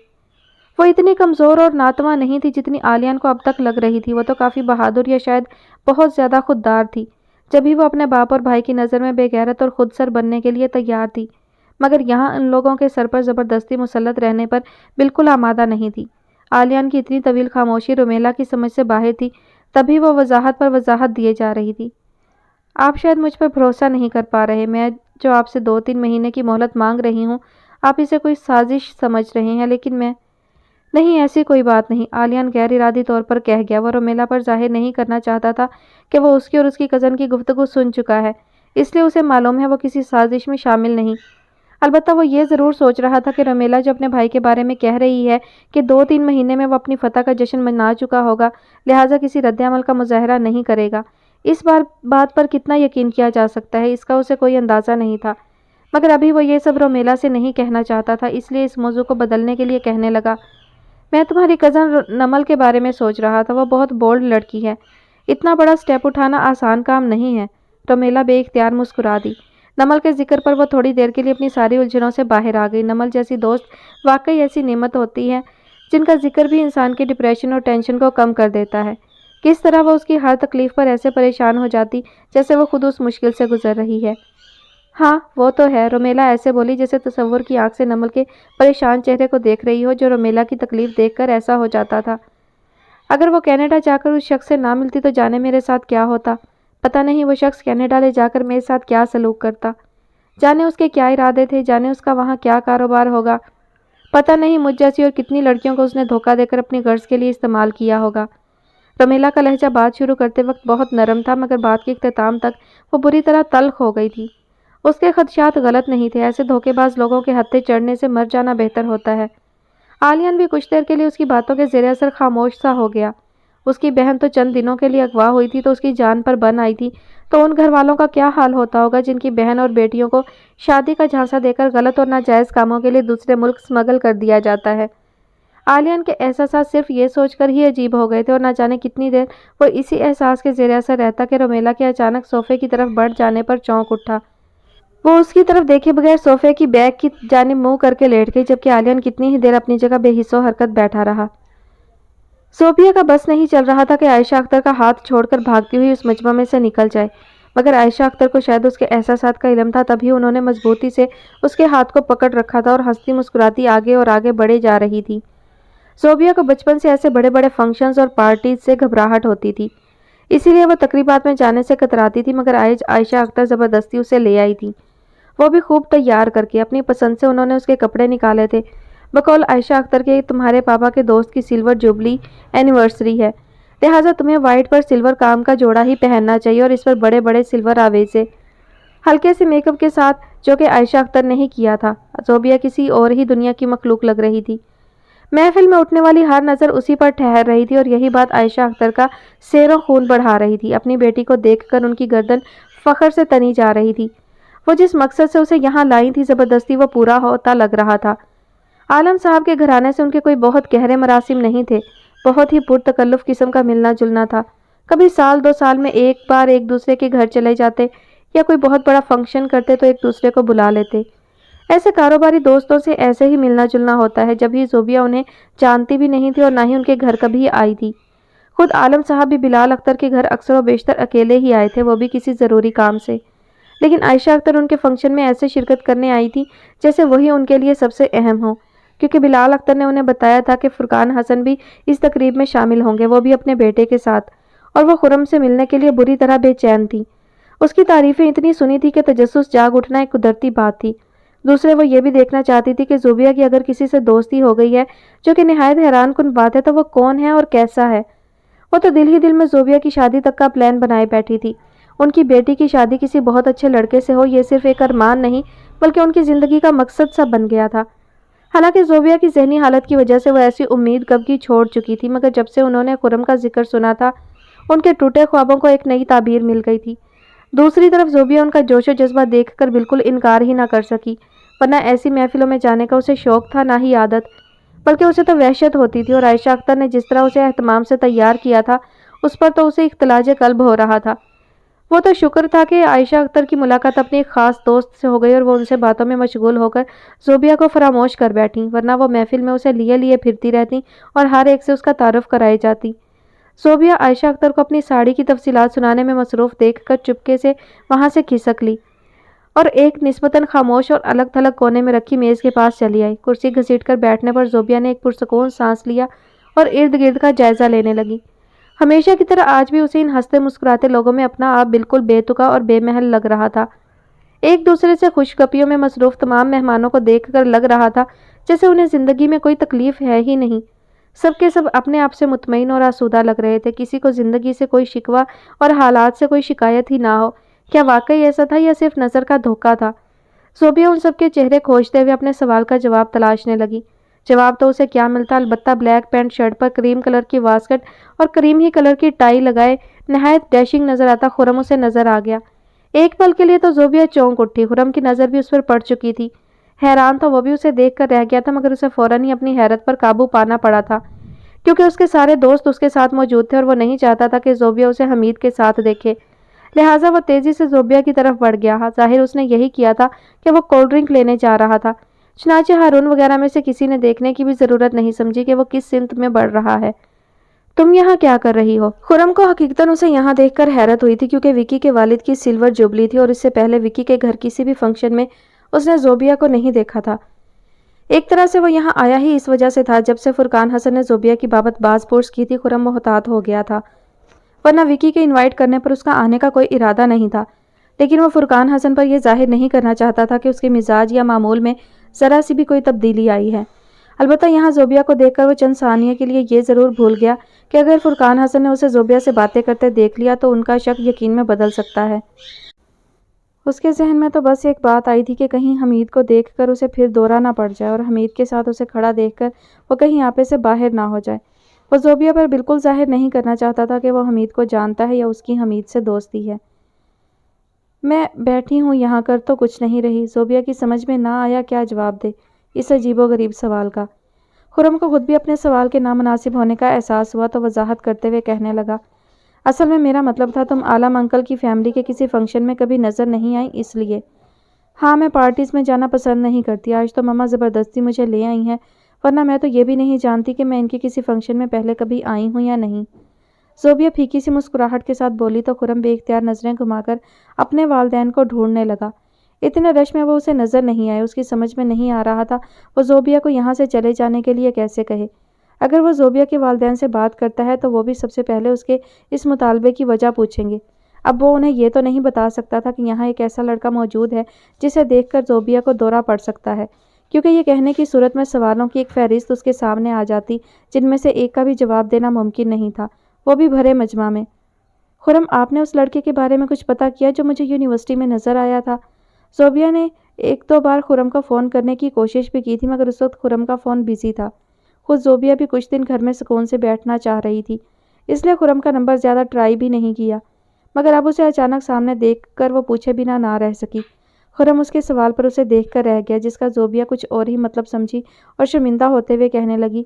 वो इतनी कमज़ोर और नातवा नहीं थी जितनी आलियान को अब तक लग रही थी। वो तो काफ़ी बहादुर या शायद बहुत ज़्यादा खुददार थी। जब भी वो अपने बाप और भाई की नज़र में बेगैरत और खुदसर बनने के लिए तैयार थी, मगर यहाँ उन लोगों के सर पर ज़बरदस्ती मुसल्लत रहने पर बिल्कुल आमादा नहीं थी। आलियान की इतनी तवील खामोशी रोमेला की समझ से बाहर थी, तभी वो वजाहत पर वजाहत दिए जा रही थी। आप शायद मुझ पर भरोसा नहीं कर पा रहे। मैं जो आपसे 2-3 महीने की मोहलत मांग रही हूँ, आप इसे कोई साजिश समझ रहे हैं, लेकिन मैं नहीं, ऐसी कोई बात नहीं। आलियान गैर इरादी तौर पर कह गया। वो रोमेला पर जाहिर नहीं करना चाहता था कि वो उसकी और उसकी कज़न की गुफ्तगू सुन चुका है, इसलिए उसे मालूम है वो किसी साजिश में शामिल नहीं। अलबत्ता वो ये ज़रूर सोच रहा था कि रोमेला जो अपने भाई के बारे में कह रही है कि 2-3 महीने में वो अपनी फतह का जश्न मना चुका होगा, लिहाजा किसी रद्द-ए-अमल का मुज़ाहरा नहीं करेगा। इस बात पर कितना यकीन किया जा सकता है, इसका उसे कोई अंदाज़ा नहीं था। मगर अभी वो ये सब रोमेला से नहीं कहना चाहता था, इसलिए इस मौजू को बदलने के लिए कहने लगा, मैं तुम्हारी कज़न नमल के बारे में सोच रहा था। वो बहुत बोल्ड लड़की है। इतना बड़ा स्टेप उठाना आसान काम नहीं है। रोमेला बेइख्तियार मुस्कुरा दी। नमल के जिक्र पर वो थोड़ी देर के लिए अपनी सारी उलझनों से बाहर आ गई। नमल जैसी दोस्त वाकई ऐसी नेमत होती है जिनका जिक्र भी इंसान के डिप्रेशन और टेंशन को कम कर देता है। किस तरह वो उसकी हर तकलीफ़ पर ऐसे परेशान हो जाती जैसे वो खुद उस मुश्किल से गुजर रही है। हाँ, वो तो है, रोमेला ऐसे बोली जैसे तसव्वुर की आंख से नमल के परेशान चेहरे को देख रही हो, जो रोमेला की तकलीफ़ देखकर ऐसा हो जाता था। अगर वो कनाडा जाकर उस शख्स से ना मिलती तो जाने मेरे साथ क्या होता। पता नहीं वो शख्स कनाडा ले जाकर मेरे साथ क्या सलूक करता। जाने उसके क्या इरादे थे, जाने उसका वहाँ क्या कारोबार होगा। पता नहीं मुझ जैसी और कितनी लड़कियों को उसने धोखा देकर अपनी गर्ज के लिए इस्तेमाल किया होगा। रोमेला का लहजा बात शुरू करते वक्त बहुत नरम था, मगर बात के इख्तिताम तक वो बुरी तरह तल्ख हो गई थी। उसके खदशात गलत नहीं थे। ऐसे धोखेबाज लोगों के हत्थे चढ़ने से मर जाना बेहतर होता है। आलियान भी कुछ देर के लिए उसकी बातों के ज़ेरे असर खामोश सा हो गया। उसकी बहन तो चंद दिनों के लिए अगवा हुई थी तो उसकी जान पर बन आई थी, तो उन घर वालों का क्या हाल होता होगा जिनकी बहन और बेटियों को शादी का झांसा देकर गलत और नाजायज़ कामों के लिए दूसरे मुल्क स्मगल कर दिया जाता है। आलियान के एहसास सिर्फ ये सोचकर ही अजीब हो गए थे और न जाने कितनी देर वो इसी एहसास के ज़ेरे असर रहता कि रोमेला के अचानक सोफे की तरफ बढ़ जाने पर चौंक उठा। वो उसकी तरफ देखे बगैर सोफे की बैग की जानिब मुंह करके लेट गई, जबकि आलियान कितनी ही देर अपनी जगह बेहिस्सो हरकत बैठा रहा। सोफिया का बस नहीं चल रहा था कि आयशा अख्तर का हाथ छोड़कर भागती हुई उस मजमा में से निकल जाए, मगर आयशा अख्तर को शायद उसके एहसासात का इल्म था, तभी उन्होंने मजबूती से उसके हाथ को पकड़ रखा था और हंसती मुस्कुराती आगे और आगे बढ़े जा रही थी। सोफिया को बचपन से ऐसे बड़े बड़े फंक्शंस और पार्टीज से घबराहट होती थी, इसीलिए वह तकरीबात में जाने से कतराती थी, मगर आज आयशा अख्तर ज़बरदस्ती उसे ले आई थी, वो भी खूब तैयार करके। अपनी पसंद से उन्होंने उसके कपड़े निकाले थे। बकौल आयशा अख्तर के तुम्हारे पापा के दोस्त की सिल्वर जुबली एनिवर्सरी है, लिहाजा तुम्हें वाइट पर सिल्वर काम का जोड़ा ही पहनना चाहिए और इस पर बड़े बड़े सिल्वर आवेज़े। हल्के से मेकअप के साथ, जो कि आयशा अख्तर ने ही किया था। ज़ोबिया किसी और ही दुनिया की मखलूक लग रही थी। महफिल में उठने वाली हर नज़र उसी पर ठहर रही थी और यही बात आयशा अख्तर का सैरो खून बढ़ा रही थी। अपनी बेटी को देखकर उनकी गर्दन फख्र से तनी जा रही थी। वो जिस मकसद से उसे यहाँ लाई थी, ज़बरदस्ती वो पूरा होता लग रहा था। आलम साहब के घराने से उनके कोई बहुत गहरे मरासिम नहीं थे। बहुत ही पुरतकल्लुफ़ किस्म का मिलना जुलना था। कभी साल 2 साल में एक बार एक दूसरे के घर चले जाते या कोई बहुत बड़ा फंक्शन करते तो एक दूसरे को बुला लेते। ऐसे कारोबारी दोस्तों से ऐसे ही मिलना जुलना होता है। जब ही ज़ोबिया उन्हें जानती भी नहीं थी और ना ही उनके घर कभी आई थी। खुद आलम साहब भी बिलाल अख्तर के घर अक्सर व बेशतर अकेले ही आए थे, वो भी किसी ज़रूरी काम से। लेकिन आयशा अख्तर उनके फंक्शन में ऐसे शिरकत करने आई थी जैसे वही उनके लिए सबसे अहम हो, क्योंकि बिलाल अख्तर ने उन्हें बताया था कि फुरकान हसन भी इस तकरीब में शामिल होंगे, वो भी अपने बेटे के साथ। और वो खुर्रम से मिलने के लिए बुरी तरह बेचैन थी। उसकी तारीफ़ें इतनी सुनी थी कि तजस्सुस जाग उठना एक कुदरती बात थी। दूसरे वो ये भी देखना चाहती थी कि ज़ोबिया की अगर किसी से दोस्ती हो गई है, जो कि निहायत हैरान कुन बात है, तो वो कौन है और कैसा है। वो तो दिल ही दिल में ज़ोबिया की शादी तक का प्लान बनाए बैठी थी। उनकी बेटी की शादी किसी बहुत अच्छे लड़के से हो, ये सिर्फ एक अरमान नहीं बल्कि उनकी ज़िंदगी का मकसद सा बन गया था। हालांकि ज़ोबिया की ज़हनी हालत की वजह से वो ऐसी उम्मीद कब की छोड़ चुकी थी, मगर जब से उन्होंने खुर्रम का जिक्र सुना था, उनके टूटे ख्वाबों को एक नई ताबीर मिल गई थी। दूसरी तरफ ज़ोबिया उनका जोश व जज्बा देखकर बिल्कुल इनकार ही ना कर सकी, वरना ऐसी महफिलों में जाने का उसे शौक था, ना ही आदत, बल्कि उसे तो वहशत होती थी। और आयशा अख्तर ने जिस तरह उसे एहतमाम से तैयार किया था, उस पर तो उसे इख्तिलाज कल्ब हो रहा था। वो तो शुक्र था कि आयशा अख्तर की मुलाकात अपनी एक ख़ास दोस्त से हो गई और वो उनसे बातों में मशगूल होकर ज़ोबिया को फरामोश कर बैठी, वरना वो महफिल में उसे लिए लिए फिरती रहती और हर एक से उसका तारुफ कराई जाती। ज़ोबिया आयशा अख्तर को अपनी साड़ी की तफसीलात सुनाने में मसरूफ़ देखकर चुपके से वहाँ से खिसक ली और एक निस्बतन खामोश और अलग थलग कोने में रखी मेज़ के पास चली आई। कुर्सी घसीटकर बैठने पर ज़ोबिया ने एक पुरसकून सांस लिया और इर्द गिर्द का जायज़ा लेने लगी। हमेशा की तरह आज भी उसे इन हंसते मुस्कुराते लोगों में अपना आप बिल्कुल बेतुका और बेमहल लग रहा था। एक दूसरे से खुशगपियों में मसरूफ़ तमाम मेहमानों को देखकर लग रहा था जैसे उन्हें ज़िंदगी में कोई तकलीफ़ है ही नहीं। सबके सब अपने आप से मुतमईन और आसूदा लग रहे थे। किसी को ज़िंदगी से कोई शिकवा और हालात से कोई शिकायत ही ना हो। क्या वाकई ऐसा था या सिर्फ नज़र का धोखा था? ज़ोबिया उन सबके चेहरे खोजते हुए अपने सवाल का जवाब तलाशने लगी। जवाब तो उसे क्या मिलता, अलबत्ता ब्लैक पैंट शर्ट पर क्रीम कलर की वास्कट और क्रीम ही कलर की टाई लगाए नहायत डैशिंग नज़र आता खुर्रम उसे नज़र आ गया। एक पल के लिए तो ज़ोबिया चौंक उठी। खुर्रम की नज़र भी उस पर पड़ चुकी थी। हैरान तो वो भी उसे देख कर रह गया था, मगर उसे फ़ौरन ही अपनी हैरत पर काबू पाना पड़ा था, क्योंकि उसके सारे दोस्त उसके साथ मौजूद थे और वो नहीं चाहता था कि ज़ोबिया उसे हमीद के साथ देखे। लिहाजा वो तेज़ी से ज़ोबिया की तरफ बढ़ गया। ज़ाहिर उसने यही किया था कि वो कोल्ड ड्रिंक लेने जा रहा था। चनाचे हारून वगैरह में से किसी ने देखने की भी ज़रूरत नहीं समझी कि वो किस सिमत में बढ़ रहा है। तुम यहाँ क्या कर रही हो? खुर्रम को हकीकतन उसे यहाँ देखकर हैरत हुई थी, क्योंकि विकी के वालिद की सिल्वर जुबली थी और इससे पहले विकी के घर किसी भी फंक्शन में उसने ज़ोबिया को नहीं देखा था। एक तरह से वो यहाँ आया ही इस वजह से था, जब से फुरकान हसन ने ज़ोबिया की बाबत बाज़पोर्स की थी, खुर्रम मोहतात हो गया था, वरना विकी के इनवाइट करने पर उसका आने का कोई इरादा नहीं था। लेकिन वो फुरकान हसन पर यह जाहिर नहीं करना चाहता था कि उसके मिजाज या मामूल में ज़रा सी भी कोई तब्दीली आई है। अलबत्ता यहाँ ज़ोबिया को देखकर वो चंद सानियों के लिए ये ज़रूर भूल गया कि अगर फुरकान हसन ने उसे ज़ोबिया से बातें करते देख लिया तो उनका शक यकीन में बदल सकता है। उसके जहन में तो बस एक बात आई थी कि कहीं हमीद को देखकर उसे फिर दौरा ना पड़ जाए और हमीद के साथ उसे खड़ा देखकर वो कहीं आपे से बाहर ना हो जाए। वो ज़ोबिया पर बिल्कुल जाहिर नहीं करना चाहता था कि वो हमीद को जानता है या उसकी हमीद से दोस्ती है। मैं बैठी हूँ यहाँ कर तो कुछ नहीं रही। ज़ोबिया की समझ में ना आया क्या जवाब दे इस अजीबोगरीब सवाल का। खुर्रम को खुद भी अपने सवाल के नामुनासिब होने का एहसास हुआ तो वजाहत करते हुए कहने लगा, असल में मेरा मतलब था तुम आलम अंकल की फैमिली के किसी फंक्शन में कभी नज़र नहीं आई इसलिए। हाँ, मैं पार्टीज़ में जाना पसंद नहीं करती। आज तो मम्मा ज़बरदस्ती मुझे ले आई हैं, वरना मैं तो ये भी नहीं जानती कि मैं इनके किसी फंक्शन में पहले कभी आई हूँ या नहीं। ज़ोबिया फीकी सी मुस्कुराहट के साथ बोली तो खुर्रम बेइख्तियार नज़रें घुमाकर अपने वालिदैन को ढूंढने लगा। इतने रश में वो उसे नज़र नहीं आए। उसकी समझ में नहीं आ रहा था वो ज़ोबिया को यहाँ से चले जाने के लिए कैसे कहे। अगर वो ज़ोबिया के वालिदैन से बात करता है तो वो भी सबसे पहले उसके इस मुतालबे की वजह पूछेंगे। अब वो उन्हें ये तो नहीं बता सकता था कि यहाँ एक ऐसा लड़का मौजूद है जिसे देखकर ज़ोबिया को दौरा पड़ सकता है, क्योंकि ये कहने की सूरत में सवालों की एक फहरिस्त उसके सामने आ जाती जिनमें से एक का भी जवाब देना मुमकिन नहीं था, वो भी भरे मजमा में। खुरम آپ نے اس لڑکے کے بارے میں کچھ پتا کیا جو مجھے یونیورسٹی میں نظر آیا تھا؟ زوبیہ نے ایک دو بار خرم کو فون کرنے کی کوشش بھی کی تھی مگر اس وقت خرم کا فون بزی تھا۔ خود زوبیہ بھی کچھ دن گھر میں سکون سے بیٹھنا چاہ رہی تھی، اس لیے خرم کا نمبر زیادہ ٹرائی بھی نہیں کیا، مگر اب اسے اچانک سامنے دیکھ کر وہ پوچھے بنا نہ رہ سکی۔ خرم اس کے سوال پر اسے دیکھ کر رہ گیا، جس کا زوبیہ کچھ اور ہی مطلب سمجھی اور شرمندہ ہوتے ہوئے کہنے لگی،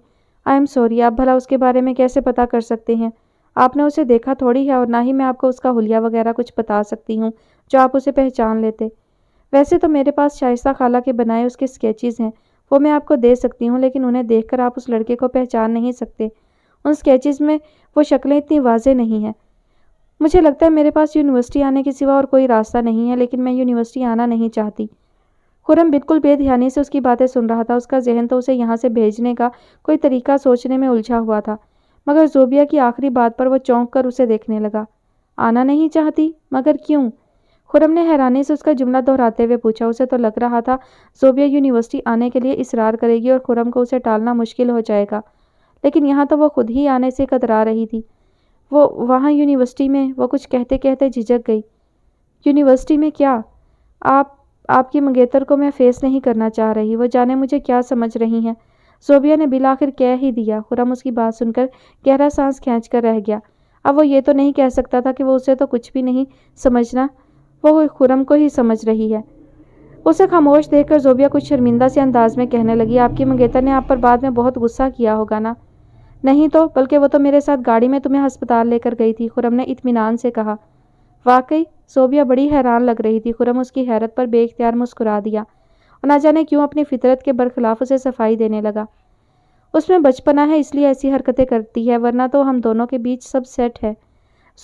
آئی ایم سوری، آپ بھلا اس کے بارے میں کیسے پتا کر سکتے ہیں؟ آپ نے اسے دیکھا تھوڑی ہے اور نہ ہی میں آپ کو اس کا حلیہ وغیرہ کچھ بتا سکتی ہوں جو آپ اسے پہچان لیتے۔ ویسے تو میرے پاس شائستہ خالہ کے بنائے اس کے سکیچز ہیں، وہ میں آپ کو دے سکتی ہوں، لیکن انہیں دیکھ کر آپ اس لڑکے کو پہچان نہیں سکتے۔ ان سکیچز میں وہ شکلیں اتنی واضح نہیں ہیں۔ مجھے لگتا ہے میرے پاس یونیورسٹی آنے کے سوا اور کوئی راستہ نہیں ہے، لیکن میں یونیورسٹی آنا نہیں چاہتی۔ خرم بالکل بے دھیانی سے اس کی باتیں سن رہا تھا، اس کا ذہن تو اسے یہاں سے بھیجنے کا کوئی طریقہ سوچنے میں الجھا ہوا تھا، مگر زوبیہ کی آخری بات پر وہ چونک کر اسے دیکھنے لگا۔ آنا نہیں چاہتی؟ مگر کیوں؟ خرم نے حیرانی سے اس کا جملہ دہراتے ہوئے پوچھا۔ اسے تو لگ رہا تھا زوبیہ یونیورسٹی آنے کے لیے اصرار کرے گی اور خرم کو اسے ٹالنا مشکل ہو جائے گا، لیکن یہاں تو وہ خود ہی آنے سے کترا رہی تھی۔ وہ وہاں یونیورسٹی میں، وہ کچھ کہتے کہتے جھجک گئی۔ یونیورسٹی میں کیا؟ آپ کی منگیتر کو میں فیس نہیں کرنا چاہ رہی، وہ جانے مجھے کیا سمجھ رہی ہیں۔ زوبیہ نے بالآخر کہہ ہی دیا۔ خرم اس کی بات سن کر گہرا سانس کھینچ کر رہ گیا۔ اب وہ یہ تو نہیں کہہ سکتا تھا کہ وہ اسے تو کچھ بھی نہیں سمجھنا، وہ خرم کو ہی سمجھ رہی ہے۔ اسے خاموش دیکھ کر زوبیہ کچھ شرمندہ سے انداز میں کہنے لگی، آپ کی منگیتر نے آپ پر بعد میں بہت غصہ کیا ہوگا نا؟ نہیں تو، بلکہ وہ تو میرے ساتھ گاڑی میں تمہیں ہسپتال لے کر گئی تھی، خرم نے اطمینان سے کہا۔ واقعی؟ زوبیہ بڑی حیران لگ رہی تھی۔ خرم اس کی حیرت پر بے اختیار مسکرا دیا اور نہ جانے کیوں اپنی فطرت کے برخلاف اسے صفائی دینے لگا۔ اس میں بچپنا ہے، اس لیے ایسی حرکتیں کرتی ہے، ورنہ تو ہم دونوں کے بیچ سب سیٹ ہے۔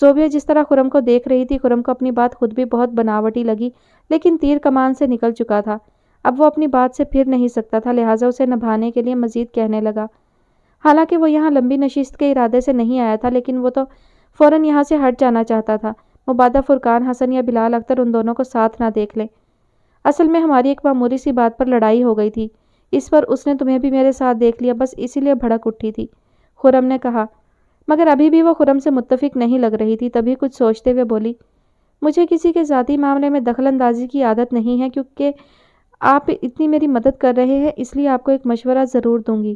زوبیہ جس طرح خرم کو دیکھ رہی تھی، خرم کو اپنی بات خود بھی بہت بناوٹی لگی، لیکن تیر کمان سے نکل چکا تھا۔ اب وہ اپنی بات سے پھر نہیں سکتا تھا، لہٰذا اسے نبھانے کے لیے مزید کہنے لگا۔ حالانکہ وہ یہاں لمبی نشست کے ارادے سے نہیں آیا تھا، لیکن وہ تو فوراً یہاں سے ہٹ جانا چاہتا تھا، مبادا فرقان حسن یا بلال اختر ان دونوں کو ساتھ نہ دیکھ لیں۔ اصل میں ہماری ایک معمولی سی بات پر لڑائی ہو گئی تھی، اس پر اس نے تمہیں بھی میرے ساتھ دیکھ لیا، بس اسی لیے بھڑک اٹھی تھی، خرم نے کہا۔ مگر ابھی بھی وہ خرم سے متفق نہیں لگ رہی تھی، تبھی کچھ سوچتے ہوئے بولی، مجھے کسی کے ذاتی معاملے میں دخل اندازی کی عادت نہیں ہے، کیونکہ آپ اتنی میری مدد کر رہے ہیں، اس لیے آپ کو ایک مشورہ ضرور دوں گی۔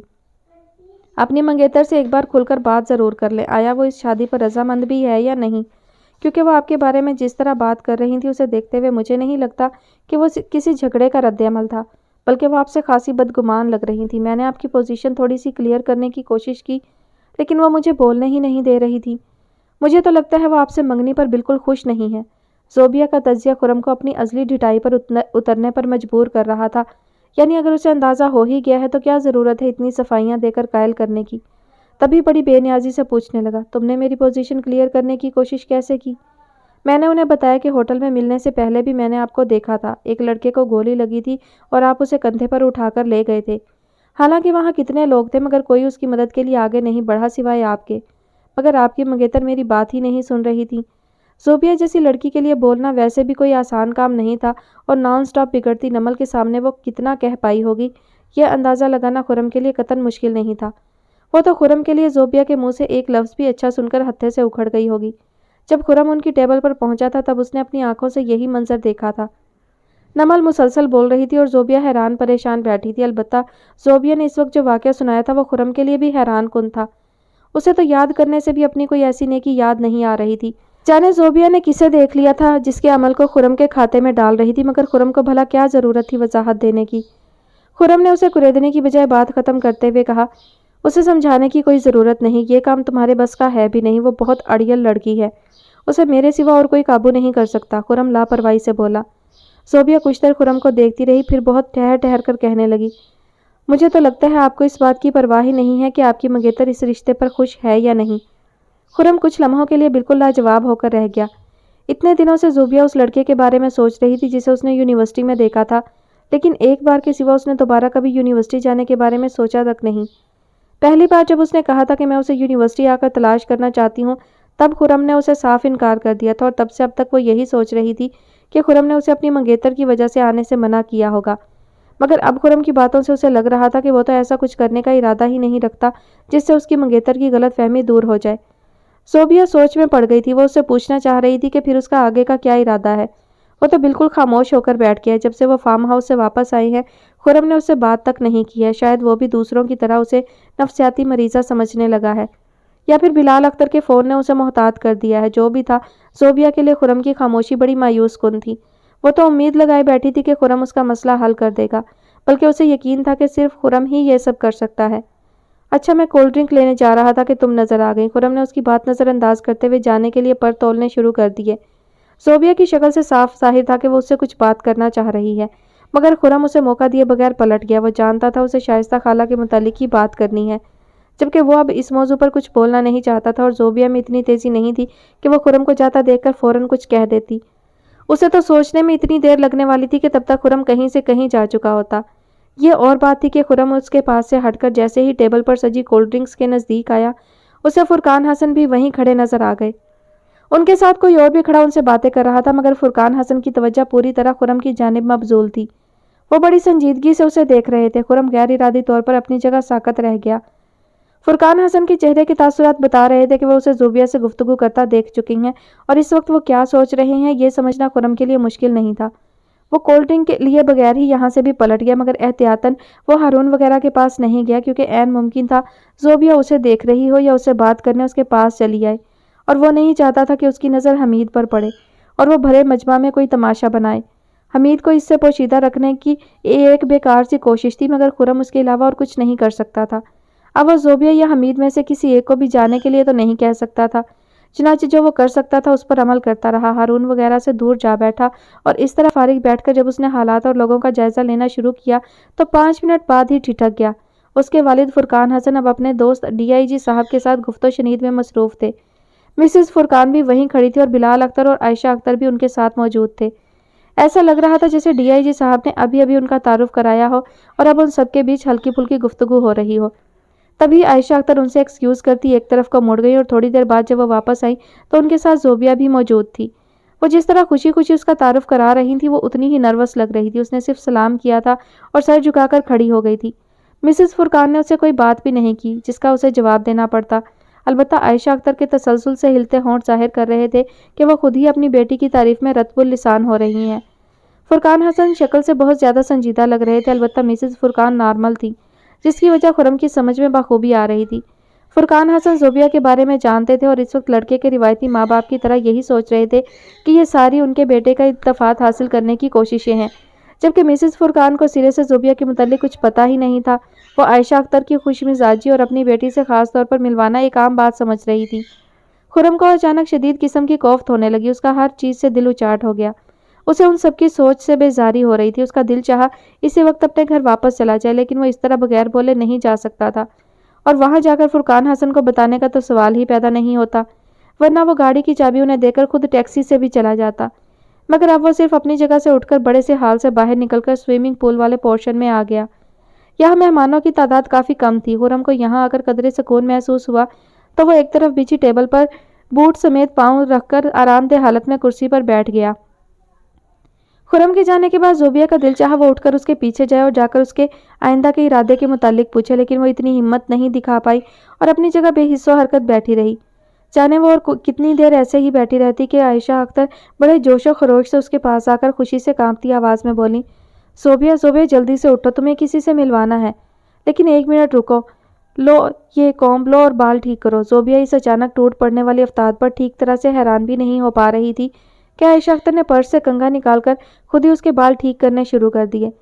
اپنی منگیتر سے ایک بار کھل کر بات ضرور کر لیں، آیا وہ اس شادی پر رضامند بھی ہے یا نہیں، کیونکہ وہ آپ کے بارے میں جس طرح بات کر رہی تھی اسے دیکھتے ہوئے مجھے نہیں لگتا کہ وہ کسی جھگڑے کا رد عمل تھا، بلکہ وہ آپ سے خاصی بدگمان لگ رہی تھی۔ میں نے آپ کی پوزیشن تھوڑی سی کلیئر کرنے کی کوشش کی، لیکن وہ مجھے بولنے ہی نہیں دے رہی تھی۔ مجھے تو لگتا ہے وہ آپ سے منگنی پر بالکل خوش نہیں ہے۔ زوبیہ کا تجزیہ خرم کو اپنی ازلی ڈھٹائی پر اترنے پر مجبور کر رہا تھا، یعنی اگر اسے اندازہ ہو ہی گیا ہے تو کیا ضرورت ہے اتنی صفائیاں دے کر قائل کرنے کی۔ تبھی بڑی بے نیازی سے پوچھنے لگا، تم نے میری پوزیشن کلیئر کرنے کی کوشش کیسے کی؟ میں نے انہیں بتایا کہ ہوٹل میں ملنے سے پہلے بھی میں نے آپ کو دیکھا تھا، ایک لڑکے کو گولی لگی تھی اور آپ اسے کندھے پر اٹھا کر لے گئے تھے۔ حالانکہ وہاں کتنے لوگ تھے مگر کوئی اس کی مدد کے لیے آگے نہیں بڑھا سوائے آپ کے، مگر آپ کی منگیتر میری بات ہی نہیں سن رہی تھی۔ زوبیہ جیسی لڑکی کے لیے بولنا ویسے بھی کوئی آسان کام نہیں تھا، اور نان سٹاپ بگڑتی نمل کے سامنے وہ کتنا کہہ پائی ہوگی یہ اندازہ لگانا خرم کے لیے قطعاً مشکل نہیں تھا۔ وہ تو خرم کے لیے زوبیہ کے منہ سے ایک لفظ بھی اچھا سن کر ہتھے سے اکھڑ گئی ہوگی۔ جب خرم ان کی ٹیبل پر پہنچا تھا تب اس نے اپنی آنکھوں سے یہی منظر دیکھا تھا۔ نمل مسلسل بول رہی تھی اور زوبیہ حیران پریشان بیٹھی تھی، البتہ زوبیہ نے اس وقت جو واقعہ سنایا تھا وہ خرم کے لیے بھی حیران کن تھا۔ اسے تو یاد کرنے سے بھی اپنی کوئی ایسی نیکی یاد نہیں آ رہی تھی۔ جانے زوبیہ نے کسے دیکھ لیا تھا جس کے عمل کو خرم کے کھاتے میں ڈال رہی تھی، مگر خرم کو بھلا کیا ضرورت تھی وضاحت دینے کی۔ خرم نے اسے کریدنے کی بجائے بات ختم کرتے ہوئے کہا، اسے سمجھانے کی کوئی ضرورت نہیں، یہ کام تمہارے بس کا ہے بھی نہیں، وہ بہت اڑیل لڑکی ہے، اسے میرے سوا اور کوئی قابو نہیں کر سکتا، خرم لاپرواہی سے بولا۔ زوبیہ کچھ دیر خرم کو دیکھتی رہی، پھر بہت ٹھہر ٹھہر کر کہنے لگی، مجھے تو لگتا ہے آپ کو اس بات کی پرواہ ہی نہیں ہے کہ آپ کی منگیتر اس رشتے پر خوش ہے یا نہیں۔ خرم کچھ لمحوں کے لیے بالکل لاجواب ہو کر رہ گیا۔ اتنے دنوں سے زوبیہ اس لڑکے کے بارے میں سوچ رہی تھی جسے اس نے یونیورسٹی میں دیکھا تھا، لیکن ایک بار کے سوا اس نے دوبارہ کبھی یونیورسٹی جانے کے بارے میں سوچا تک نہیں۔ پہلی بار جب اس نے کہا تھا کہ میں اسے یونیورسٹی آ کر تلاش کرنا چاہتی ہوں، تب خرم نے اسے صاف انکار کر دیا تھا، اور تب سے اب تک وہ یہی سوچ رہی تھی کہ خرم نے اسے اپنی منگیتر کی وجہ سے آنے سے منع کیا ہوگا، مگر اب خرم کی باتوں سے اسے لگ رہا تھا کہ وہ تو ایسا کچھ کرنے کا ارادہ ہی نہیں رکھتا جس سے اس کی منگیتر کی غلط فہمی دور ہو جائے۔ ज़ोबिया सोच में पड़ गई थी। वो उससे पूछना चाह रही थी कि फिर उसका आगे का क्या इरादा है। वो तो बिल्कुल खामोश होकर बैठ गया है। जब से वो फार्म हाउस से वापस आई है, खुरम ने उससे बात तक नहीं की है। शायद वो भी दूसरों की तरह उसे नफसियाती मरीज़ा समझने लगा है, या फिर बिलाल अख्तर के फ़ोन ने उसे मोहतात कर दिया है। जो भी था, ज़ोबिया के लिए खुरम की खामोशी बड़ी मायूस कुन थी। वो तो उम्मीद लगाए बैठी थी कि खुरम उसका मसला हल कर देगा, बल्कि उसे यकीन था कि सिर्फ खुरम ही ये सब कर सकता है। अच्छा, मैं कोल्ड ड्रिंक लेने जा रहा था कि तुम नजर आ गई। खुरम ने उसकी बात नज़रअंदाज करते हुए जाने के लिए पर तोलने शुरू कर दिए। ज़ोबिया की शक्ल से साफ ज़ाहिर था कि वो उससे कुछ बात करना चाह रही है, मगर खुरम उसे मौका दिए बगैर पलट गया। वो जानता था उसे शाइस्ता खाला के मुतालिक ही बात करनी है, जबकि वो अब इस मौजू पर कुछ बोलना नहीं चाहता था। और ज़ोबिया में इतनी तेज़ी नहीं थी कि वो खुरम को जाता देखकर फ़ौरन कुछ कह देती। उसे तो सोचने में इतनी देर लगने वाली थी कि तब तक खुरम कहीं से कहीं जा चुका होता। ये और बात थी कि खुरम उसके पास से हटकर जैसे ही टेबल पर सजी कोल्ड ड्रिंक्स के नज़दीक आया, उसे फुरकान हसन भी वहीं खड़े नजर आ गए। उनके साथ कोई और भी खड़ा उनसे बातें कर रहा था, मगर फुरकान हसन की तवज्जो पूरी तरह खुरम की जानिब मबजूल थी। वो बड़ी संजीदगी से उसे देख रहे थे। खुरम गैर इरादी तौर पर अपनी जगह साकत रह गया। फुरकान हसन के चेहरे के तासुरात बता रहे थे कि वो उसे ज़ोबिया से गुफ्तगू करता देख चुकी हैं, और इस वक्त वो क्या सोच रहे हैं ये समझना खुरम के लिए मुश्किल नहीं था। वो कोल्ड ड्रिंक के लिए बगैर ही यहाँ से भी पलट गया, मगर एहतियातन वो हारून वगैरह के पास नहीं गया, क्योंकि ऐन मुमकिन था ज़ोबिया उसे देख रही हो या उससे बात करने उसके पास चली आए, और वो नहीं चाहता था कि उसकी नज़र हमीद पर पड़े और वो भरे मजमा में कोई तमाशा बनाए। हमीद को इससे पोशीदा रखने की एक बेकार सी कोशिश थी, मगर खुरम उसके अलावा और कुछ नहीं कर सकता था। अब वो ज़ोबिया या हमीद में से किसी एक को भी जाने के लिए तो नहीं कह सकता था। चुनांचे जो वो कर सकता था उस पर अमल करता रहा। हारून वगैरह से दूर जा बैठा, और इस तरह फारिग बैठकर जब उसने हालात और लोगों का जायज़ा लेना शुरू किया तो 5 मिनट बाद ही ठिठक गया। उसके वालिद फुरकान हसन अब अपने दोस्त DIG साहब के साथ गुफ्तो शनीद में मसरूफ़ थे। मिसेस फुरकान भी वहीं खड़ी थी, और बिलाल अख्तर और आयशा अख्तर भी उनके साथ मौजूद थे। ऐसा लग रहा था जैसे DIG साहब ने अभी अभी उनका तारुफ कराया हो और अब उन सबके बीच हल्की फुल्की गुफ्तगू हो रही हो। तभी आयशा अख्तर उनसे एक्सक्यूज़ करती एक तरफ को मुड़ गई, और थोड़ी देर बाद जब वो वापस आई तो उनके साथ ज़ोबिया भी मौजूद थी। वो जिस तरह खुशी खुशी उसका तारुफ करा रही थी, वो उतनी ही नर्वस लग रही थी। उसने सिर्फ सलाम किया था और सर झुकाकर खड़ी हो गई थी। मिसेस फुरकान ने उससे कोई बात भी नहीं की जिसका उसे जवाब देना पड़ता। अलबत्ता आयशा अख्तर के तसलसल से हिलते होंठ ज़ाहिर कर रहे थे कि वो खुद ही अपनी बेटी की तारीफ में रत्बुल लिसान हो रही हैं। फुरकान हसन शक्ल से बहुत ज़्यादा संजीदा लग रहे थे। अलबत्ता मिसेस फुरकान नॉर्मल थी, जिसकी वजह खुरम की समझ में बखूबी आ रही थी। फुरकान हसन ज़ोबिया के बारे में जानते थे और इस वक्त लड़के के रिवायती माँ बाप की तरह यही सोच रहे थे कि ये सारी उनके बेटे का इत्तफाक हासिल करने की कोशिशें हैं, जबकि मिसेस फुरकान को सिरे से ज़ोबिया के मुताल्लिक कुछ पता ही नहीं था। वो आयशा अख्तर की खुश मिजाजी और अपनी बेटी से ख़ास तौर पर मिलवाना एक आम बात समझ रही थी। खुरम को अचानक शदीद किस्म की कोफ्त होने लगी। उसका हर चीज़ से दिल उचाट हो गया। उसे उन सबकी सोच से बेजारी हो रही थी। उसका दिल चाहा इसी वक्त अपने घर वापस चला जाए, लेकिन वो इस तरह बगैर बोले नहीं जा सकता था, और वहां जाकर फुरकान हसन को बताने का तो सवाल ही पैदा नहीं होता, वरना वो गाड़ी की चाबी उन्हें देकर खुद टैक्सी से भी चला जाता। मगर अब वो सिर्फ अपनी जगह से उठकर बड़े से हाल से बाहर निकलकर स्विमिंग पूल वाले पोर्शन में आ गया। यहाँ मेहमानों की तादाद काफ़ी कम थी। खुरम को यहाँ आकर कदरे सुकून महसूस हुआ, तो वो एक तरफ बिछी टेबल पर बूट समेत पाँव रखकर आरामदेह हालत में कुर्सी पर बैठ गया। खुरम के जाने के बाद ज़ोबिया का दिल चाहा वो उठकर उसके पीछे जाए और जाकर उसके आइंदा के इरादे के मुतालिक पूछे, लेकिन वो इतनी हिम्मत नहीं दिखा पाई और अपनी जगह बेहिस्सो हरकत बैठी रही। जाने वो और कितनी देर ऐसे ही बैठी रहती कि आयशा अख्तर बड़े जोशो खरोश से उसके पास आकर खुशी से कांपती आवाज़ में बोली, ज़ोबिया ज़ोबिया जल्दी से उठो, तुम्हें किसी से मिलवाना है। लेकिन 1 मिनट रुको, लो ये कॉम्ब लो और बाल ठीक करो। ज़ोबिया इस अचानक टूट पड़ने वाली अफ्ताब पर ठीक तरह से हैरान भी नहीं हो पा रही थी कि आयशा अख्तर ने पर्स से कंघा निकालकर खुद ही उसके बाल ठीक करने शुरू कर दिए।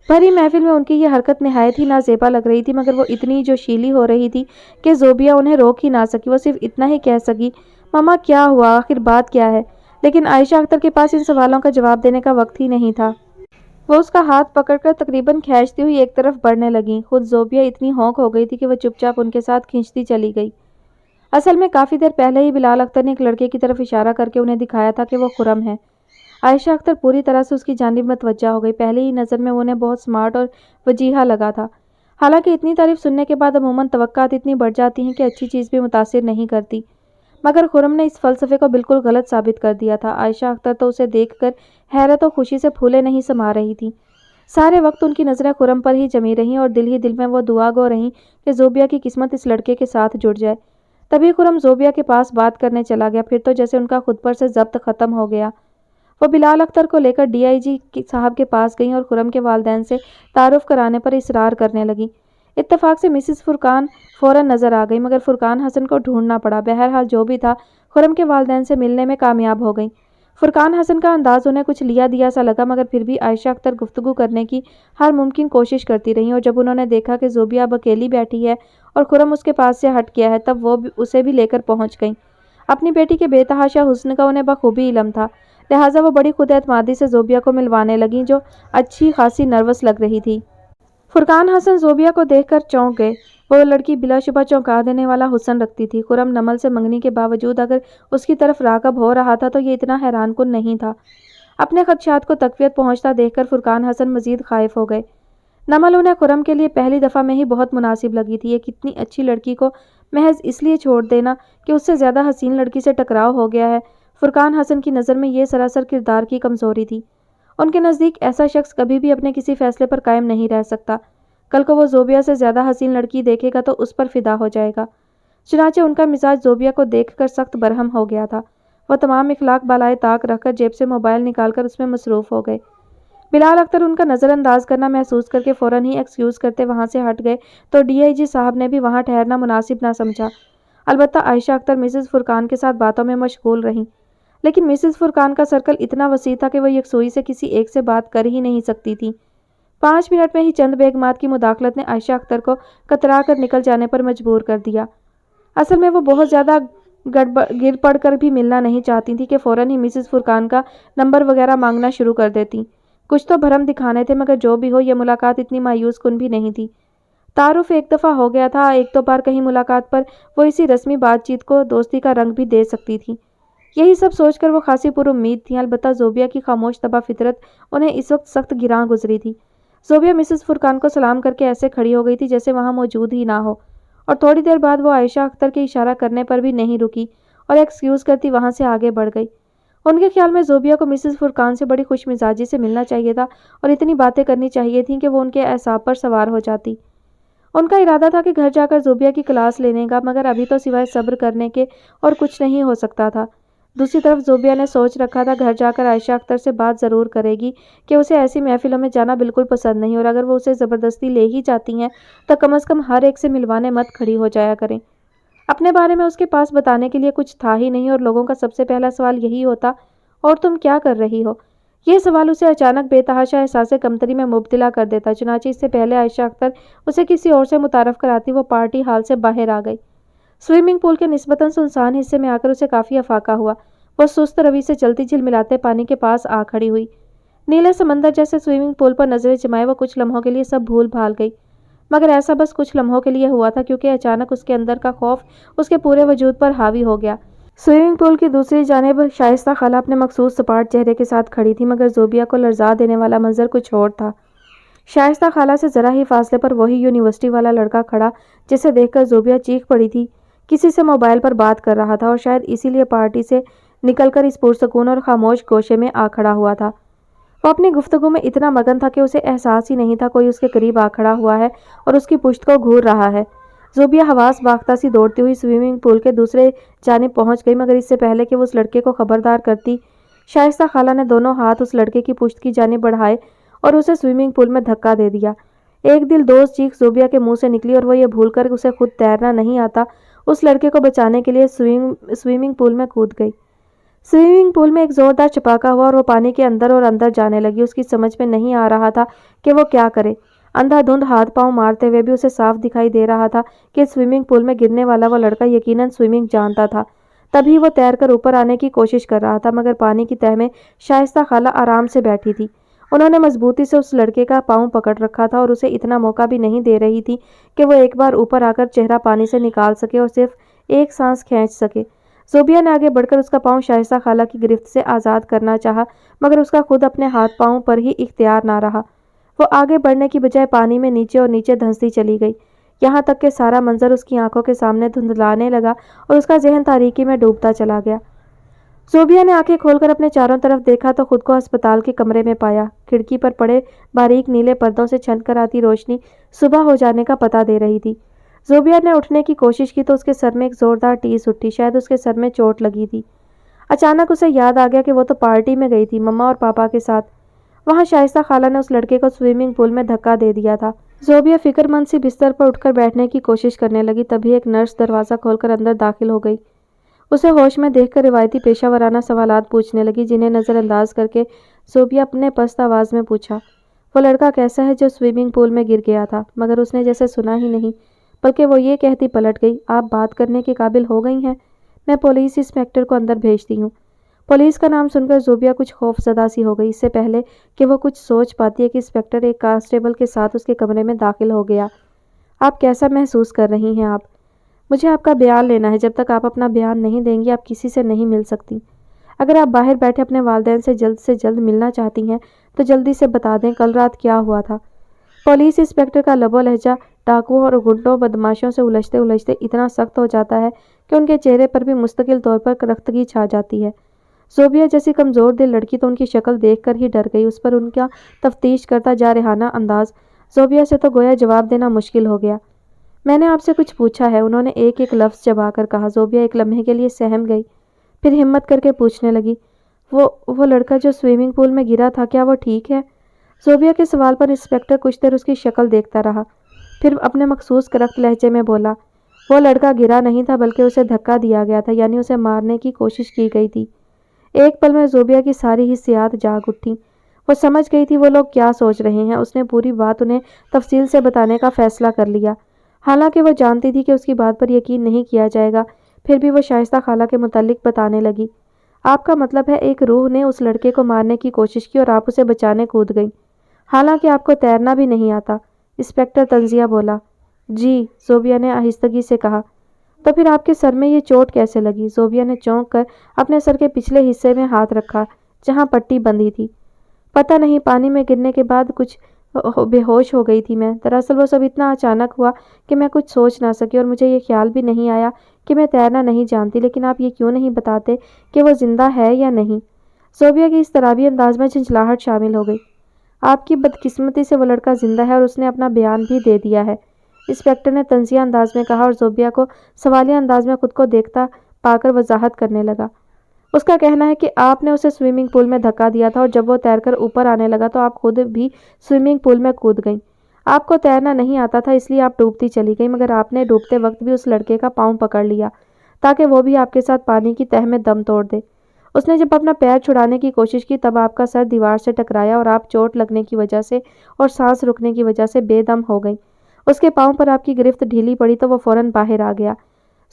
भरी महफिल में उनकी यह हरकत निहायत ही नाजेबा लग रही थी, मगर वो इतनी जोशीली हो रही थी कि ज़ोबिया उन्हें रोक ही ना सकी। वो सिर्फ इतना ही कह सकी, मामा क्या हुआ, आखिर बात क्या है। लेकिन आयशा अख्तर के पास इन सवालों का जवाब देने का वक्त ही नहीं था। वो उसका हाथ पकड़कर तकरीबन खींचती हुई एक तरफ बढ़ने लगी। खुद ज़ोबिया इतनी हौंक हो गई थी कि वह चुपचाप उनके साथ खींचती चली गई। असल में काफ़ी देर पहले ही बिलाल अख्तर ने एक लड़के की तरफ इशारा करके उन्हें दिखाया था कि वो खुरम है। आयशा अख्तर पूरी तरह से उसकी जानिब मतवज्जा हो गई। पहली ही नज़र में वो उन्हें बहुत स्मार्ट और वजीहा लगा था। हालांकि इतनी तारीफ सुनने के बाद अमूमन तवक्कात इतनी बढ़ जाती हैं कि अच्छी चीज़ भी मुतासिर नहीं करती, मगर खुरम ने इस फ़लसफ़े को बिल्कुल गलत साबित कर दिया था। आयशा अख्तर तो उसे देखकर हैरत और खुशी से फूले नहीं समा रही थी। सारे वक्त उनकी नज़रें खुरम पर ही जमी रहीं और दिल ही दिल में वो दुआ गो रहीं कि ज़ोबिया की किस्मत इस लड़के के साथ जुड़ जाए। तभी खुरम जोबिया के पास बात करने चला गया। फिर तो जैसे उनका खुद पर से जब्त खत्म हो गया। वो बिलाल अख्तर को लेकर डीआईजी साहब के पास गई और खुरम के वालिदैन से तारुफ कराने पर इसरार करने लगी। इत्तेफाक से मिसिस फुरकान फौरन नजर आ गई, मगर फुरकान हसन को ढूंढना पड़ा। बहरहाल जो भी था, खुरम के वालिदैन से मिलने में कामयाब हो गई। फुरकान हसन का अंदाज उन्हें कुछ लिया दिया सा लगा, मगर फिर भी आयशा अख्तर गुफ्तगू करने की हर मुमकिन कोशिश करती रही। और जब उन्होंने देखा कि जोबिया अब अकेली बैठी है और खुरम उसके पास से हट गया है, तब वो उसे भी लेकर पहुंच गई। अपनी बेटी के बेतहाशा हुस्न का उन्हें बखूबी इल्म था, लिहाजा वो बड़ी खुद एतमादी से जोबिया को मिलवाने लगी, जो अच्छी खासी नर्वस लग रही थी। फुरकान हसन जोबिया को देखकर चौंक गए। वो लड़की बिलाशुबा चौंका देने वाला हुस्न रखती थी। खुरम नमल से मंगनी के बावजूद अगर उसकी तरफ राग़ब हो रहा था तो ये इतना हैरानकुन नहीं था। अपने खदशात को तक़वियत पहुंचता देखकर फुरकान हसन मजीद खाइफ हो गए। नमल उन्हें खुरम के लिए पहली दफ़ा में ही बहुत मुनासिब लगी थी। एक इतनी अच्छी लड़की को महज इसलिए छोड़ देना कि उससे ज़्यादा हसीन लड़की से टकराव हो गया है, फुरकान हसन की नज़र में ये सरासर किरदार की कमज़ोरी थी। उनके नज़दीक ऐसा शख्स कभी भी अपने किसी फ़ैसले पर कायम नहीं रह सकता। कल को वो जोबिया से ज़्यादा हसीन लड़की देखेगा तो उस पर फ़िदा हो जाएगा। चुनांचे उनका मिजाज जोबिया को देखकर सख्त बरहम हो गया था। वह तमाम इखलाक बालाए ताक रखकर जेब से मोबाइल निकालकर उसमें मसरूफ़ हो गए। बिलाल अख्तर उनका नज़रअंदाज करना महसूस करके फ़ौरन ही एक्सक्यूज़ करते वहाँ से हट गए, तो डीआईजी साहब ने भी वहाँ ठहरना मुनासिब ना समझा। अलबत्ता आयशा अख्तर मिसेस फुरकान के साथ बातों में मशगूल रहीं, लेकिन मिसेस फुरकान का सर्कल इतना वसी था कि वह यकसुई से किसी एक से बात कर ही नहीं सकती थी। 5 मिनट में ही चंद बेगमात की मुदाखलत ने आयशा अख्तर को कतरा कर निकल जाने पर मजबूर कर दिया। असल में वो बहुत ज़्यादा गिर पड़ कर भी मिलना नहीं चाहती थी कि फ़ौरन ही मिसेस फुरकान का नंबर वगैरह मांगना शुरू कर देती। कुछ तो भरम दिखाने थे, मगर जो भी हो यह मुलाकात इतनी मायूस कुन भी नहीं थी। तारुफ एक दफ़ा हो गया था, एक दो बार कहीं मुलाकात पर वो इसी रस्मी बातचीत को दोस्ती का रंग भी दे सकती थी। यही सब सोचकर वो खासी पुरुम्मीद थी। अलबत्ता जोबिया की खामोश तबा फितरत उन्हें इस वक्त सख्त गिरां गुजरी थी। जोबिया मिसेस फुरकान को सलाम करके ऐसे खड़ी हो गई थी जैसे वहाँ मौजूद ही ना हो, और थोड़ी देर बाद वो आयशा अख्तर के इशारा करने पर भी नहीं रुकी और एक्सक्यूज़ करती वहाँ से आगे बढ़ गई। उनके ख्याल में जोबिया को मिसेस फुरकान से बड़ी खुश मिजाजी से मिलना चाहिए था और इतनी बातें करनी चाहिए थीं कि वो उनके एसाब पर सवार हो जाती। उनका इरादा था कि घर जाकर जोबिया की क्लास लेने का, मगर अभी तो सिवाय सब्र करने के और कुछ नहीं हो सकता था। दूसरी तरफ जोबिया ने सोच रखा था घर जाकर आयशा अख्तर से बात ज़रूर करेगी कि उसे ऐसी महफिलों में जाना बिल्कुल पसंद नहीं, और अगर वो उसे ज़बरदस्ती ले ही जाती हैं तो कम अज़ कम हर एक से मिलवाने मत खड़ी हो जाया करें। अपने बारे में उसके पास बताने के लिए कुछ था ही नहीं, और लोगों का सबसे पहला सवाल यही होता, और तुम क्या कर रही हो? यह सवाल उसे अचानक बेतहाशा एहसास कमतरी में मुब्तला कर देता। चुनांचे इससे पहले आयशा अख्तर उसे किसी और से मुतारफ़ कराती, वो पार्टी हाल से बाहर आ गई। स्विमिंग पूल के निस्बतन सुनसान हिस्से में आकर उसे काफ़ी अफाका हुआ। वह सुस्त रवि से चलती झिलमिलाते पानी के पास आ खड़ी हुई। नीले समंदर जैसे स्विमिंग पूल पर नजरें जमाए वो कुछ लम्हों के लिए सब भूल भाल गई, मगर ऐसा बस कुछ लम्हों के लिए हुआ था, क्योंकि अचानक उसके अंदर का खौफ उसके पूरे वजूद पर हावी हो गया। स्विमिंग पूल की दूसरी जानिब शाइस्ता खाला अपने मखसूस सपाट चेहरे के साथ खड़ी थी, मगर जोबिया को लर्जा देने वाला मंजर कुछ और था। शाइस्ता खाला से ज़रा ही फासले पर वही यूनिवर्सिटी वाला लड़का खड़ा, जिसे देखकर जोबिया चीख पड़ी थी। किसी से मोबाइल पर बात कर रहा था और शायद इसीलिए पार्टी से निकलकर इस पुरसकून और खामोश गोशे में आ खड़ा हुआ था। वो अपनी गुफ्तगू में इतना मगन था कि उसे एहसास ही नहीं था कोई उसके करीब आ खड़ा हुआ है और उसकी पुश्त को घूर रहा है। जोबिया हवास बाख्ता सी दौड़ती हुई स्विमिंग पूल के दूसरे जानिब पहुंच गई, मगर इससे पहले कि वो उस लड़के को खबरदार करती, शाइस्ता खाला ने दोनों हाथ उस लड़के की पुश्त की जानिब बढ़ाए और उसे स्विमिंग पूल में धक्का दे दिया। एक दिल दोस्त चीख जोबिया के मुंह से निकली, और वो ये भूल कर उसे खुद तैरना नहीं आता उस लड़के को बचाने के लिए स्विमिंग पूल में कूद गई। स्विमिंग पूल में एक जोरदार चपाका हुआ और वो पानी के अंदर और अंदर जाने लगी। उसकी समझ में नहीं आ रहा था कि वो क्या करे। अंधाधुंध हाथ पांव मारते हुए भी उसे साफ दिखाई दे रहा था कि स्विमिंग पूल में गिरने वाला वो लड़का यकीनन स्विमिंग जानता था। तभी वो तैरकर ऊपर आने की कोशिश कर रहा था, मगर पानी की तह में शाइस्ता खाला आराम से बैठी थी। उन्होंने मजबूती से उस लड़के का पाँव पकड़ रखा था और उसे इतना मौका भी नहीं दे रही थी कि वो एक बार ऊपर आकर चेहरा पानी से निकाल सके और सिर्फ एक सांस खींच सके। जोबिया ने आगे बढ़कर उसका पाँव शाइस्ता खाला की गिरफ्त से आज़ाद करना चाहा, मगर उसका खुद अपने हाथ पाँव पर ही इख्तियार ना रहा। वो आगे बढ़ने की बजाय पानी में नीचे और नीचे धंसती चली गई, यहाँ तक कि सारा मंजर उसकी आंखों के सामने धुंधलाने लगा और उसका जहन तारीकी में डूबता चला गया। जोबिया ने आंखें खोलकर अपने चारों तरफ देखा तो खुद को अस्पताल के कमरे में पाया। खिड़की पर पड़े बारीक नीले पर्दों से छलक कर आती रोशनी सुबह हो जाने का पता दे रही थी। زوبیا نے اٹھنے کی کوشش کی تو اس کے سر میں ایک زوردار ٹیس اٹھی، شاید اس کے سر میں چوٹ لگی تھی۔ اچانک اسے یاد آ گیا کہ وہ تو پارٹی میں گئی تھی، مما اور پاپا کے ساتھ۔ وہاں شائستہ خالہ نے اس لڑکے کو سوئمنگ پول میں دھکا دے دیا تھا۔ زوبیا فکر مند سی بستر پر اٹھ کر بیٹھنے کی کوشش کرنے لگی، تبھی ایک نرس دروازہ کھول کر اندر داخل ہو گئی۔ اسے ہوش میں دیکھ کر روایتی پیشہ ورانہ سوالات پوچھنے لگی، جنہیں نظر انداز کر کے زوبیا اپنے پست آواز میں پوچھا، وہ لڑکا کیسا ہے جو سوئمنگ پول میں گر گیا تھا؟ مگر اس نے جیسے سنا ہی نہیں، بلکہ وہ یہ کہتی پلٹ گئی، آپ بات کرنے کے قابل ہو گئی ہیں، میں پولیس انسپکٹر کو اندر بھیجتی ہوں۔ پولیس کا نام سن کر زوبیا کچھ خوف زدہ سی ہو گئی۔ اس سے پہلے کہ وہ کچھ سوچ پاتی ہے کہ انسپکٹر ایک کانسٹیبل کے ساتھ اس کے کمرے میں داخل ہو گیا۔ آپ کیسا محسوس کر رہی ہیں؟ آپ مجھے آپ کا بیان لینا ہے، جب تک آپ اپنا بیان نہیں دیں گی آپ کسی سے نہیں مل سکتی۔ اگر آپ باہر بیٹھے اپنے والدین سے جلد ملنا چاہتی ہیں تو جلدی سے بتا دیں کل رات کیا ہوا تھا۔ پولیس انسپکٹر کا لب و لہجہ ڈاکوؤں اور گنڈوں بدماشوں سے الجھتے الجھتے اتنا سخت ہو جاتا ہے کہ ان کے چہرے پر بھی مستقل طور پر کرختگی چھا جاتی ہے۔ زوبیا جیسی کمزور دل لڑکی تو ان کی شکل دیکھ کر ہی ڈر گئی۔ اس پر ان کا تفتیش کرتا جارحانہ انداز زوبیا سے تو گویا جواب دینا مشکل ہو گیا۔ میں نے آپ سے کچھ پوچھا ہے، انہوں نے ایک ایک لفظ چبا کر کہا۔ زوبیا ایک لمحے کے لیے سہم گئی، پھر ہمت کر کے پوچھنے لگی، وہ لڑکا جو سوئمنگ پول میں گرا تھا، کیا وہ ٹھیک ہے؟ زوبیا کے سوال پر انسپکٹر کچھ دیر اس کی شکل دیکھتا رہا، پھر اپنے مخصوص کرخت لہجے میں بولا، وہ لڑکا گرا نہیں تھا بلکہ اسے دھکا دیا گیا تھا، یعنی اسے مارنے کی کوشش کی گئی تھی۔ ایک پل میں زوبیا کی ساری حسیات جاگ اٹھیں۔ وہ سمجھ گئی تھی وہ لوگ کیا سوچ رہے ہیں۔ اس نے پوری بات انہیں تفصیل سے بتانے کا فیصلہ کر لیا، حالانکہ وہ جانتی تھی کہ اس کی بات پر یقین نہیں کیا جائے گا۔ پھر بھی وہ شائستہ خالہ کے متعلق بتانے لگی۔ آپ کا مطلب ہے ایک روح نے اس لڑکے کو مارنے کی کوشش کی اور آپ اسے بچانے کود گئیں، حالانکہ آپ کو تیرنا بھی نہیں آتا؟ انسپکٹر طنزیہ بولا۔ جی، زوبیا نے آہستگی سے کہا۔ تو پھر آپ کے سر میں یہ چوٹ کیسے لگی؟ زوبیا نے چونک کر اپنے سر کے پچھلے حصے میں ہاتھ رکھا جہاں پٹی بندھی تھی۔ پتہ نہیں، پانی میں گرنے کے بعد کچھ بے ہوش ہو گئی تھی میں۔ دراصل وہ سب اتنا اچانک ہوا کہ میں کچھ سوچ نہ سکی اور مجھے یہ خیال بھی نہیں آیا کہ میں تیرنا نہیں جانتی۔ لیکن آپ یہ کیوں نہیں بتاتے کہ وہ زندہ ہے یا نہیں؟ زوبیا کے اس طرابی انداز میں جھنجھلاہٹ شامل ہو گئی۔ آپ کی بدقسمتی سے وہ لڑکا زندہ ہے اور اس نے اپنا بیان بھی دے دیا ہے، انسپکٹر نے طنزیہ انداز میں کہا اور زوبیا کو سوالیہ انداز میں خود کو دیکھتا پا کر وضاحت کرنے لگا۔ اس کا کہنا ہے کہ آپ نے اسے سوئمنگ پول میں دھکا دیا تھا اور جب وہ تیر کر اوپر آنے لگا تو آپ خود بھی سوئمنگ پول میں کود گئیں۔ آپ کو تیرنا نہیں آتا تھا اس لیے آپ ڈوبتی چلی گئیں، مگر آپ نے ڈوبتے وقت بھی اس لڑکے کا پاؤں پکڑ لیا تاکہ وہ بھی آپ کے ساتھ پانی کی تہہ میں دم توڑ دے۔ اس نے جب اپنا پیر چھڑانے کی کوشش کی تب آپ کا سر دیوار سے ٹکرایا اور آپ چوٹ لگنے کی وجہ سے اور سانس رکنے کی وجہ سے بے دم ہو گئیں۔ اس کے پاؤں پر آپ کی گرفت ڈھیلی پڑی تو وہ فوراً باہر آ گیا۔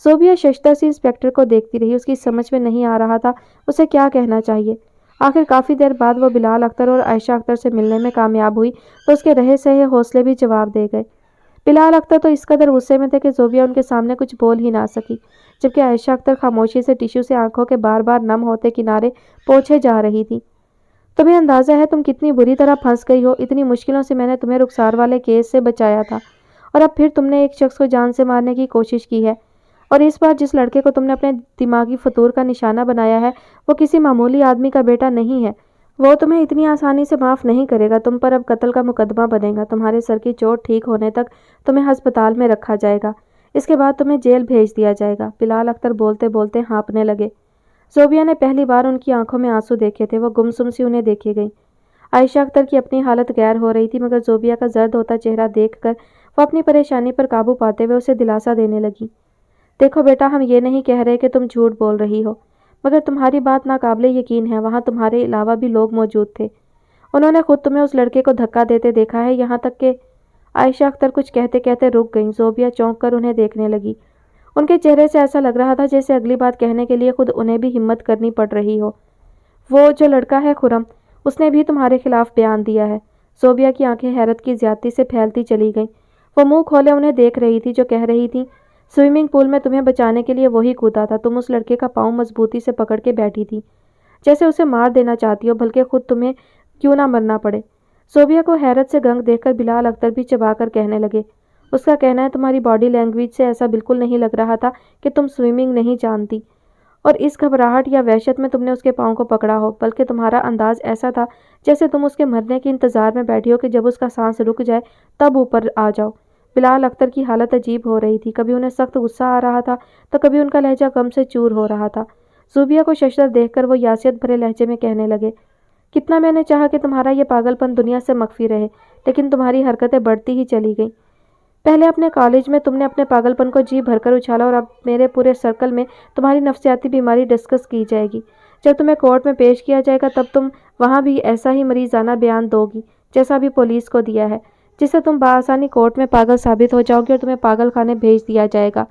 زوبیا ششدر سی انسپکٹر کو دیکھتی رہی۔ اس کی سمجھ میں نہیں آ رہا تھا اسے کیا کہنا چاہیے۔ آخر کافی دیر بعد وہ بلال اختر اور عائشہ اختر سے ملنے میں کامیاب ہوئی تو اس کے رہے سہے حوصلے بھی جواب دے گئے۔ بلال اختر تو اس قدر غصے میں تھے کہ زوبیا ان کے سامنے کچھ بول ہی نہ سکی، جبکہ عائشہ اختر خاموشی سے ٹیشو سے آنکھوں کے بار بار نم ہوتے کنارے پوچھے جا رہی تھی۔ تمہیں اندازہ ہے تم کتنی بری طرح پھنس گئی ہو؟ اتنی مشکلوں سے میں نے تمہیں رخسار والے کیس سے بچایا تھا اور اب پھر تم نے ایک شخص کو جان سے مارنے کی کوشش کی ہے، اور اس بار جس لڑکے کو تم نے اپنے دماغی فطور کا نشانہ بنایا ہے وہ کسی معمولی آدمی کا بیٹا نہیں ہے۔ وہ تمہیں اتنی آسانی سے معاف نہیں کرے گا۔ تم پر اب قتل کا مقدمہ بنے گا۔ تمہارے سر کی چوٹ ٹھیک ہونے تک تمہیں ہسپتال میں رکھا جائے گا، اس کے بعد تمہیں جیل بھیج دیا جائے گا۔ بلال اختر بولتے بولتے ہانپنے لگے۔ زوبیا نے پہلی بار ان کی آنکھوں میں آنسو دیکھے تھے، وہ گمسم سی انہیں دیکھے گئی۔ عائشہ اختر کی اپنی حالت غیر ہو رہی تھی، مگر زوبیا کا زرد ہوتا چہرہ دیکھ کر وہ اپنی پریشانی پر قابو پاتے ہوئے اسے دلاسا دینے لگی۔ دیکھو بیٹا، ہم یہ نہیں کہہ رہے کہ تم جھوٹ بول رہی ہو، مگر تمہاری بات ناقابل یقین ہے۔ وہاں تمہارے علاوہ بھی لوگ موجود تھے، انہوں نے خود تمہیں اس لڑکے کو دھکا دیتے دیکھا ہے، یہاں تک کہ… عائشہ اختر کچھ کہتے کہتے رک گئیں۔ زوبیا چونک کر انہیں دیکھنے لگی۔ ان کے چہرے سے ایسا لگ رہا تھا جیسے اگلی بات کہنے کے لیے خود انہیں بھی ہمت کرنی پڑ رہی ہو۔ وہ جو لڑکا ہے خرم، اس نے بھی تمہارے خلاف بیان دیا ہے۔ زوبیا کی آنکھیں حیرت کی زیادتی سے پھیلتی چلی گئیں۔ وہ منہ کھولے انہیں دیکھ رہی تھی جو کہہ رہی تھی، سوئمنگ پول میں تمہیں بچانے کے لیے وہی کودا تھا۔ تم اس لڑکے کا پاؤں مضبوطی سے پکڑ کے بیٹھی تھی، جیسے اسے مار دینا چاہتی ہو، بلکہ خود تمہیں کیوں نہ مرنا پڑے۔ زوبیا کو حیرت سے گنگ دیکھ کر بلال اختر بھی چبا کر کہنے لگے، اس کا کہنا ہے تمہاری باڈی لینگویج سے ایسا بالکل نہیں لگ رہا تھا کہ تم سوئمنگ نہیں جانتی، اور اس گھبراہٹ یا وحشت میں تم نے اس کے پاؤں کو پکڑا ہو، بلکہ تمہارا انداز ایسا تھا جیسے تم اس کے مرنے کے انتظار میں بیٹھی ہو کہ جب اس کا سانس رک جائے تب اوپر آ جاؤ۔ بلال اختر کی حالت عجیب ہو رہی تھی، کبھی انہیں سخت غصہ آ رہا تھا تو کبھی ان کا لہجہ غم سے چور ہو رہا تھا۔ زوبیہ کو ششدر دیکھ کر وہ یاسیت بھرے لہجے میں کہنے لگے، کتنا میں نے چاہا کہ تمہارا یہ پاگل پن دنیا سے مخفی رہے، لیکن تمہاری حرکتیں بڑھتی ہی چلی گئیں۔ پہلے اپنے کالج میں تم نے اپنے پاگل پن کو جی بھر کر اچھالا اور اب میرے پورے سرکل میں تمہاری نفسیاتی بیماری ڈسکس کی جائے گی۔ جب تمہیں کورٹ میں پیش کیا جائے گا تب تم وہاں بھی ایسا ہی مریضانہ بیان دو گی جیسا ابھی پولیس کو دیا ہے، جس سے تم بآسانی کورٹ میں پاگل ثابت ہو جاؤ گی اور تمہیں پاگل خانے بھیج دیا جائے گا۔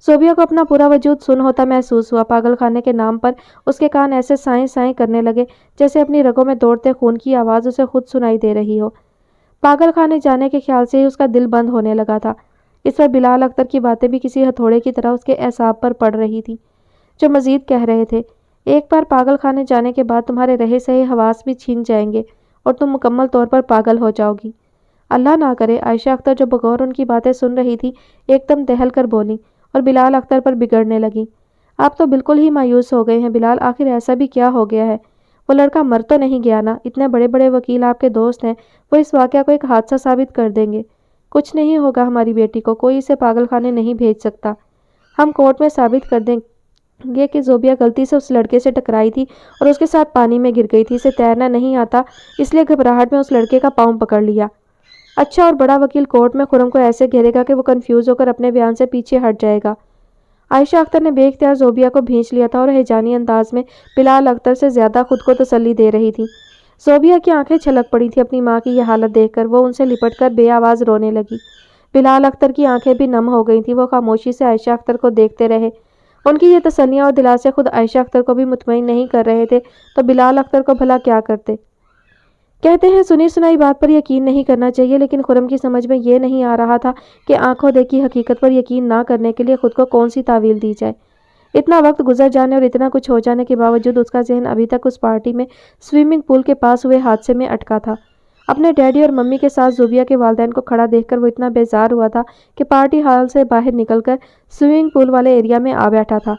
زوبیہ کو اپنا پورا وجود سن ہوتا محسوس ہوا۔ پاگل خانے کے نام پر اس کے کان ایسے سائیں سائیں کرنے لگے جیسے اپنی رگوں میں دوڑتے خون کی آواز اسے خود سنائی دے رہی ہو۔ پاگل خانے جانے کے خیال سے ہی اس کا دل بند ہونے لگا تھا۔ اس پر بلال اختر کی باتیں بھی کسی ہتھوڑے کی طرح اس کے اعصاب پر پڑ رہی تھی، جو مزید کہہ رہے تھے، ایک بار پاگل خانے جانے کے بعد تمہارے رہے سہے حواس بھی چھین جائیں گے اور تم مکمل طور پر پاگل ہو جاؤ گی۔ اللہ نہ کرے۔ عائشہ اختر جو بغور ان کی باتیں سن رہی تھی ایک دم دہل کر بولی اور بلال اختر پر بگڑنے لگی۔ آپ تو بالکل ہی مایوس ہو گئے ہیں بلال، آخر ایسا بھی کیا ہو گیا ہے؟ وہ لڑکا مر تو نہیں گیا نا؟ اتنے بڑے بڑے وکیل آپ کے دوست ہیں، وہ اس واقعہ کو ایک حادثہ ثابت کر دیں گے۔ کچھ نہیں ہوگا ہماری بیٹی کو، کوئی اسے پاگل خانے نہیں بھیج سکتا۔ ہم کورٹ میں ثابت کر دیں گے کہ زوبیہ غلطی سے اس لڑکے سے ٹکرائی تھی اور اس کے ساتھ پانی میں گر گئی تھی، اسے تیرنا نہیں آتا اس لیے گھبراہٹ میں اس لڑکے کا پاؤں پکڑ لیا۔ اچھا، اور بڑا وکیل کورٹ میں خرم کو ایسے گھیرے گا کہ وہ کنفیوز ہو کر اپنے بیان سے پیچھے ہٹ جائے گا۔ عائشہ اختر نے بے اختیار زوبیہ کو بھینچ لیا تھا اور ہیجانی انداز میں بلال اختر سے زیادہ خود کو تسلی دے رہی تھی۔ زوبیہ کی آنکھیں چھلک پڑی تھی اپنی ماں کی یہ حالت دیکھ کر، وہ ان سے لپٹ کر بے آواز رونے لگی۔ بلال اختر کی آنکھیں بھی نم ہو گئی تھیں، وہ خاموشی سے عائشہ اختر کو دیکھتے رہے۔ ان کی یہ تسلیاں اور دلاسے خود عائشہ اختر کو بھی مطمئن نہیں کر رہے تھے تو بلال اختر کو بھلا کیا کرتے؟ کہتے ہیں سنی سنائی بات پر یقین نہیں کرنا چاہیے، لیکن خرم کی سمجھ میں یہ نہیں آ رہا تھا کہ آنکھوں دیکھی حقیقت پر یقین نہ کرنے کے لیے خود کو کون سی تعویل دی جائے۔ اتنا وقت گزر جانے اور اتنا کچھ ہو جانے کے باوجود اس کا ذہن ابھی تک اس پارٹی میں سوئمنگ پول کے پاس ہوئے حادثے میں اٹکا تھا۔ اپنے ڈیڈی اور ممی کے ساتھ زوبیہ کے والدین کو کھڑا دیکھ کر وہ اتنا بیزار ہوا تھا کہ پارٹی ہال سے باہر نکل کر سوئمنگ پول والے ایریا میں آ بیٹھا تھا۔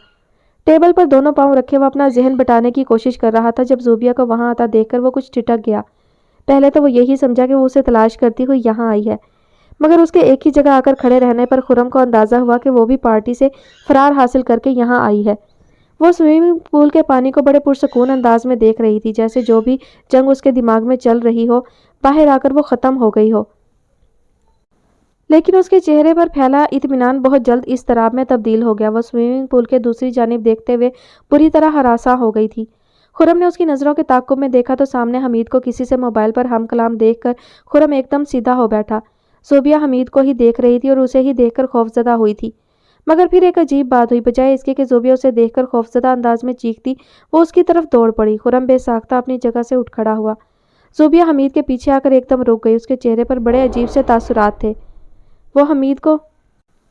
ٹیبل پر دونوں پاؤں رکھے وہ اپنا ذہن بٹانے کی کوشش کر رہا تھا جب زوبیہ کو وہاں آتا دیکھ کر وہ کچھ ٹھٹک گیا۔ پہلے تو وہ یہی سمجھا کہ وہ اسے تلاش کرتی ہوئی یہاں آئی ہے، مگر اس کے ایک ہی جگہ آ کر کھڑے رہنے پر خرم کو اندازہ ہوا کہ وہ بھی پارٹی سے فرار حاصل کر کے یہاں آئی ہے۔ وہ سوئمنگ پول کے پانی کو بڑے پرسکون انداز میں دیکھ رہی تھی، جیسے جو بھی جنگ اس کے دماغ میں چل رہی ہو باہر آ کر وہ ختم ہو گئی ہو۔ لیکن اس کے چہرے پر پھیلا اطمینان بہت جلد اضطراب میں تبدیل ہو گیا۔ وہ سوئمنگ پول کے دوسری جانب دیکھتے ہوئے بری طرح ہراساں ہو گئی تھی۔ خرم نے اس کی نظروں کے تعاقب میں دیکھا تو سامنے حمید کو کسی سے موبائل پر ہم کلام دیکھ کر خرم ایک دم سیدھا ہو بیٹھا۔ زوبیہ حمید کو ہی دیکھ رہی تھی اور اسے ہی دیکھ کر خوفزدہ ہوئی تھی، مگر پھر ایک عجیب بات ہوئی، بجائے اس کے کہ زوبیہ اسے دیکھ کر خوفزدہ انداز میں چیختی، وہ اس کی طرف دوڑ پڑی۔ خرم بے ساختہ اپنی جگہ سے اٹھ کھڑا ہوا۔ زوبیہ حمید کے پیچھے آ کر ایک دم رک گئی، اس کے چہرے پر بڑے عجیب سے تاثرات تھے۔ وہ حمید کو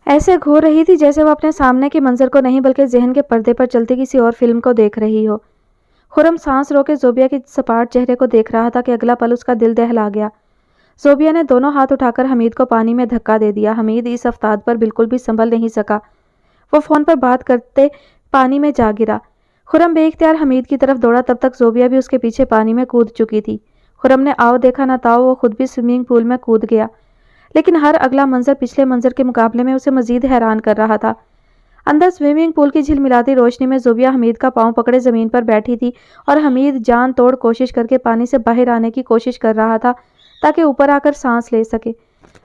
ایسے گھور رہی تھی جیسے وہ اپنے سامنے کے منظر کو نہیں بلکہ ذہن کے پردے پر چلتی کسی اور فلم کو دیکھ رہی ہو۔ خرم سانس رو کے زوبیہ کے سپاٹ چہرے کو دیکھ رہا تھا کہ اگلا پل اس کا دل دہلا گیا۔ زوبیہ نے دونوں ہاتھ اٹھا کر حمید کو پانی میں دھکا دے دیا۔ حمید اس افتاد پر بالکل بھی سنبھل نہیں سکا، وہ فون پر بات کرتے پانی میں جا گرا۔ خرم بے اختیار حمید کی طرف دوڑا، تب تک زوبیہ بھی اس کے پیچھے پانی میں کود چکی تھی۔ خرم نے آؤ دیکھا نہ تاؤ، وہ خود بھی سوئمنگ پول میں کود گیا، لیکن ہر اگلا منظر پچھلے منظر کے مقابلے میں اسے مزید حیران کر رہا تھا۔ اندر سوئمنگ پول کی جھلملاتی روشنی میں زوبیہ حمید کا پاؤں پکڑے زمین پر بیٹھی تھی اور حمید جان توڑ کوشش کر کے پانی سے باہر آنے کی کوشش کر رہا تھا تاکہ اوپر آ کر سانس لے سکے،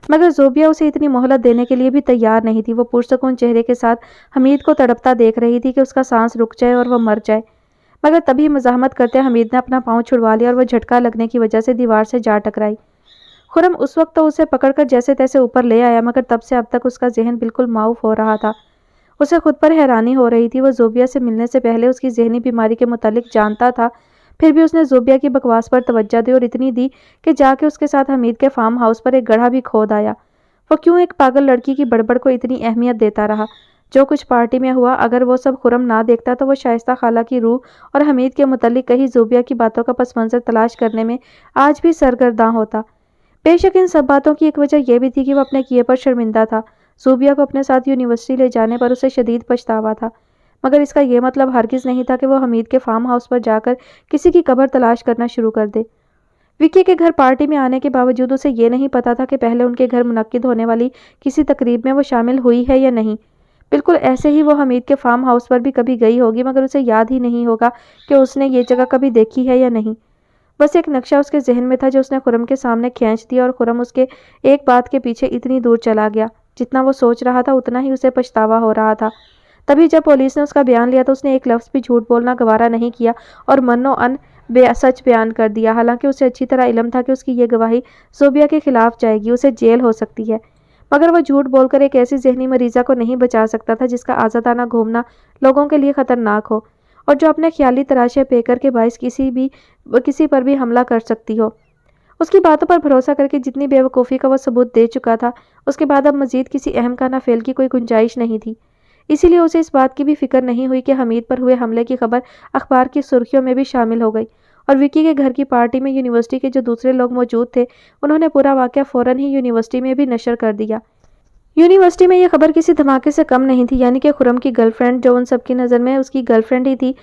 مگر زوبیہ اسے اتنی مہلت دینے کے لیے بھی تیار نہیں تھی۔ وہ پرسکون چہرے کے ساتھ حمید کو تڑپتا دیکھ رہی تھی کہ اس کا سانس رک جائے اور وہ مر جائے، مگر تبھی مزاحمت کرتے حمید نے اپنا پاؤں چھڑوا لیا اور وہ جھٹکا لگنے کی وجہ سے دیوار سے جا ٹکرائی۔ خرم اس وقت تو اسے پکڑ کر جیسے تیسے اوپر لے آیا، مگر تب سے اب تک اس کا ذہن بالکل معاف ہو رہا تھا۔ اسے خود پر حیرانی ہو رہی تھی، وہ زوبیہ سے ملنے سے پہلے اس کی ذہنی بیماری کے متعلق جانتا تھا، پھر بھی اس نے زوبیہ کی بکواس پر توجہ دی اور اتنی دی کہ جا کے اس کے ساتھ حمید کے فارم ہاؤس پر ایک گڑھا بھی کھود آیا۔ وہ کیوں ایک پاگل لڑکی کی بڑبڑ کو اتنی اہمیت دیتا رہا؟ جو کچھ پارٹی میں ہوا اگر وہ سب خرم نہ دیکھتا تو وہ شائستہ خالہ کی روح اور حمید کے متعلق کہیں زوبیہ کی باتوں کا پس منظر تلاش کرنے میں آج بھی سرگرداں ہوتا۔ بے شک ان سب باتوں کی ایک وجہ یہ بھی تھی کہ وہ اپنے کیے پر شرمندہ تھا۔ زوبیہ کو اپنے ساتھ یونیورسٹی لے جانے پر اسے شدید پچھتاوا تھا، مگر اس کا یہ مطلب ہرگز نہیں تھا کہ وہ حمید کے فارم ہاؤس پر جا کر کسی کی قبر تلاش کرنا شروع کر دے۔ विक्की के घर पार्टी में आने के बावजूद उसे ये नहीं पता था कि पहले उनके घर मुनक्किद होने वाली किसी तकरीब में वो शामिल हुई है या नहीं। बिल्कुल ऐसे ही वो हमीद के फार्म हाउस पर भी कभी गई होगी, मगर उसे याद ही नहीं होगा कि उसने ये जगह कभी देखी है या नहीं। बस एक नक्शा उसके जहन में था जो उसने खुरम के सामने खींच दिया, और खुरम उसके एक बात के पीछे इतनी दूर चला गया। जितना वो सोच रहा था उतना ही उसे पछतावा हो रहा था। तभी जब पुलिस ने उसका बयान लिया तो उसने एक लफ्ज़ भी झूठ बोलना गवारा नहीं किया और मनो अन सच बयान कर दिया। हालांकि उसे अच्छी तरह इल्म था कि उसकी ये गवाही ज़ोबिया के खिलाफ जाएगी, उसे जेल हो सकती है, मगर वह झूठ बोलकर एक ऐसी जहनी मरीज़ा को नहीं बचा सकता था जिसका आज़ादाना घूमना लोगों के लिए ख़तरनाक हो और जो अपने ख्याली तराशे पेकर के बायस किसी पर भी हमला कर सकती हो। उसकी बातों पर भरोसा करके जितनी बेवकूफ़ी का वह सबूत दे चुका था, उसके बाद अब मज़ीद किसी अहम काना फेल की कोई गुंजाइश नहीं थी। इसीलिए उसे इस बात की भी फिक्र नहीं हुई कि हमीद पर हुए हमले की खबर अखबार की सुर्खियों में भी शामिल हो गई, और विक्की के घर की पार्टी में यूनिवर्सिटी के जो दूसरे लोग मौजूद थे उन्होंने पूरा वाक़या फ़ौरन ही यूनिवर्सिटी में भी नशर कर दिया। यूनिवर्सिटी में यह खबर किसी धमाके से कम नहीं थी, यानी कि खुरम की गर्लफ्रेंड, जो उन सबकी नज़र में उसकी गर्लफ्रेंड ही थी,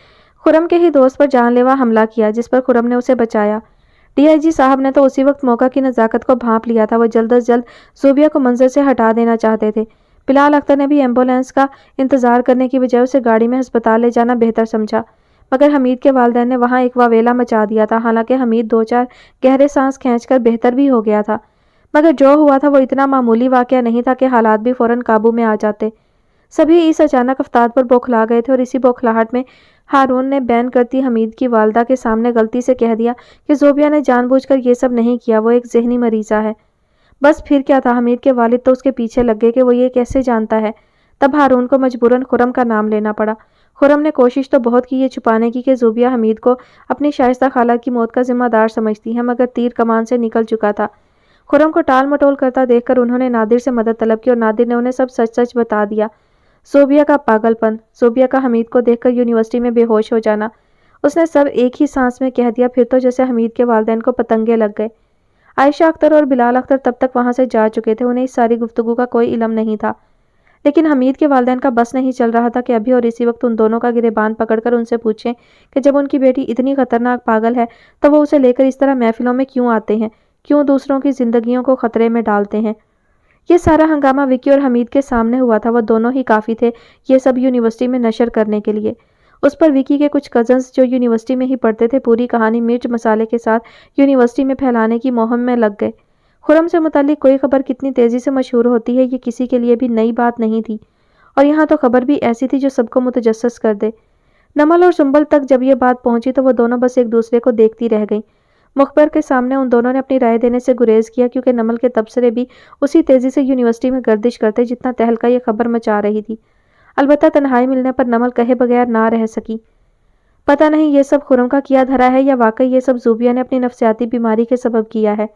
खुरम के ही दोस्त पर जानलेवा हमला किया जिस पर खुरम ने उसे बचाया। डीआईजी साहब ने तो उसी वक्त मौका की नज़ाकत को भांप लिया था। वह जल्द अज जल्द ज़ोबिया को मंजर से हटा देना चाहते थे। बिलाल अख्तर ने भी एम्बुलेंस का इंतज़ार करने की बजाय उसे गाड़ी में अस्पताल ले जाना बेहतर समझा, मगर हमीद के वालिदैन ने वहाँ एक वावेला मचा दिया था। हालांकि हमीद 2-4 गहरे सांस खींचकर बेहतर भी हो गया था, मगर जो हुआ था वो इतना मामूली वाक़या नहीं था कि हालात भी फ़ौरन काबू में आ जाते। सभी इस अचानक अफ्तार पर बौखला गए थे और इसी बौखलाहट में हारून ने बैन करती हमीद की वालदा के सामने गलती से कह दिया कि ज़ोबिया ने जानबूझकर ये सब नहीं किया, वो एक जहनी मरीज़ा है। बस फिर क्या था, हमीद के वालिद तो उसके पीछे लग गए कि वो ये कैसे जानता है। तब हारून को मजबूरन खुरम का नाम लेना पड़ा। खुरम ने कोशिश तो बहुत की ये छुपाने की कि ज़ोबिया हमीद को अपनी शाइस्ता खाला की मौत का जिम्मेदार समझती है, मगर तीर कमान से निकल चुका था। खुरम को टाल मटोल करता देखकर उन्होंने नादिर से मदद तलब की और नादिर ने उन्हें सब सच सच बता दिया। ज़ोबिया का पागलपन, ज़ोबिया का हमीद को देखकर यूनिवर्सिटी में बेहोश हो जाना, उसने सब एक ही सांस में कह दिया। फिर तो जैसे हमीद के वालिदैन को पतंगे लग गए। आयशा अख्तर और बिलाल अख्तर तब तक वहाँ से जा चुके थे, उन्हें इस सारी गुफ्तगू का कोई इल्म नहीं था, लेकिन हमीद के वालिदैन का बस नहीं चल रहा था कि अभी और इसी वक्त उन दोनों का गिरेबान पकड़कर उनसे पूछें कि जब उनकी बेटी इतनी खतरनाक पागल है तो वो उसे लेकर इस तरह महफिलों में क्यों आते हैं, क्यों दूसरों की ज़िंदगियों को ख़तरे में डालते हैं। ये सारा हंगामा विक्की और हमीद के सामने हुआ था। वह दोनों ही काफ़ी थे ये सब यूनिवर्सिटी में नशर करने के लिए। उस पर विक्की के कुछ कज़न्स जो यूनिवर्सिटी में ही पढ़ते थे पूरी कहानी मिर्च मसाले के साथ यूनिवर्सिटी में फैलाने की मुहिम में लग गए। खुरम से मुताल्लिक कोई खबर कितनी तेज़ी से मशहूर होती है ये किसी के लिए भी नई बात नहीं थी, और यहाँ तो खबर भी ऐसी थी जो सबको मुतजस्सिस कर दे। नमल और सुंबल तक जब ये बात पहुंची तो वो दोनों बस एक दूसरे को देखती रह गईं। मुखबिर के सामने उन दोनों ने अपनी राय देने से गुरेज किया, क्योंकि नमल के तबसरे भी उसी तेज़ी से यूनिवर्सिटी में गर्दिश करते जितना तहलका ये खबर मचा रही थी। अलबत्ता तन्हाई मिलने पर नमल कहे बगैर ना रह सकी। पता नहीं ये सब खुरम का किया धरा है या वाकई ये सब ज़ोबिया ने अपनी नफ्सियाती बीमारी के सबब किया है।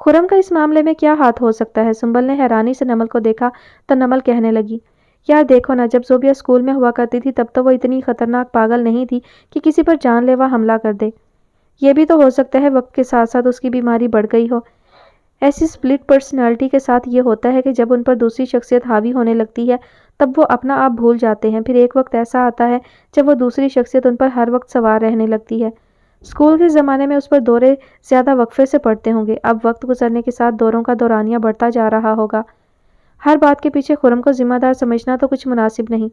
खुरम का इस मामले में क्या हाथ हो सकता है? सुंबल ने हैरानी से नमल को देखा तो नमल कहने लगी, यार देखो ना, जब ज़ोबिया स्कूल में हुआ करती थी तब तो वो इतनी खतरनाक पागल नहीं थी कि किसी पर जानलेवा हमला कर दे। ये भी तो हो सकता है वक्त के साथ साथ उसकी बीमारी बढ़ गई हो। ऐसी स्प्लिट पर्सनालिटी के साथ ये होता है कि जब उन पर दूसरी शख्सियत हावी होने लगती है तब वो अपना आप भूल जाते हैं। फिर एक वक्त ऐसा आता है जब वो दूसरी शख्सियत उन पर हर वक्त सवार रहने लगती है। स्कूल के ज़माने में उस पर दौरे ज़्यादा वक्फे से पड़ते होंगे, अब वक्त गुजरने के साथ दौरों का दौरानिया बढ़ता जा रहा होगा। हर बात के पीछे खुरम को जिम्मेदार समझना तो कुछ मुनासिब नहीं।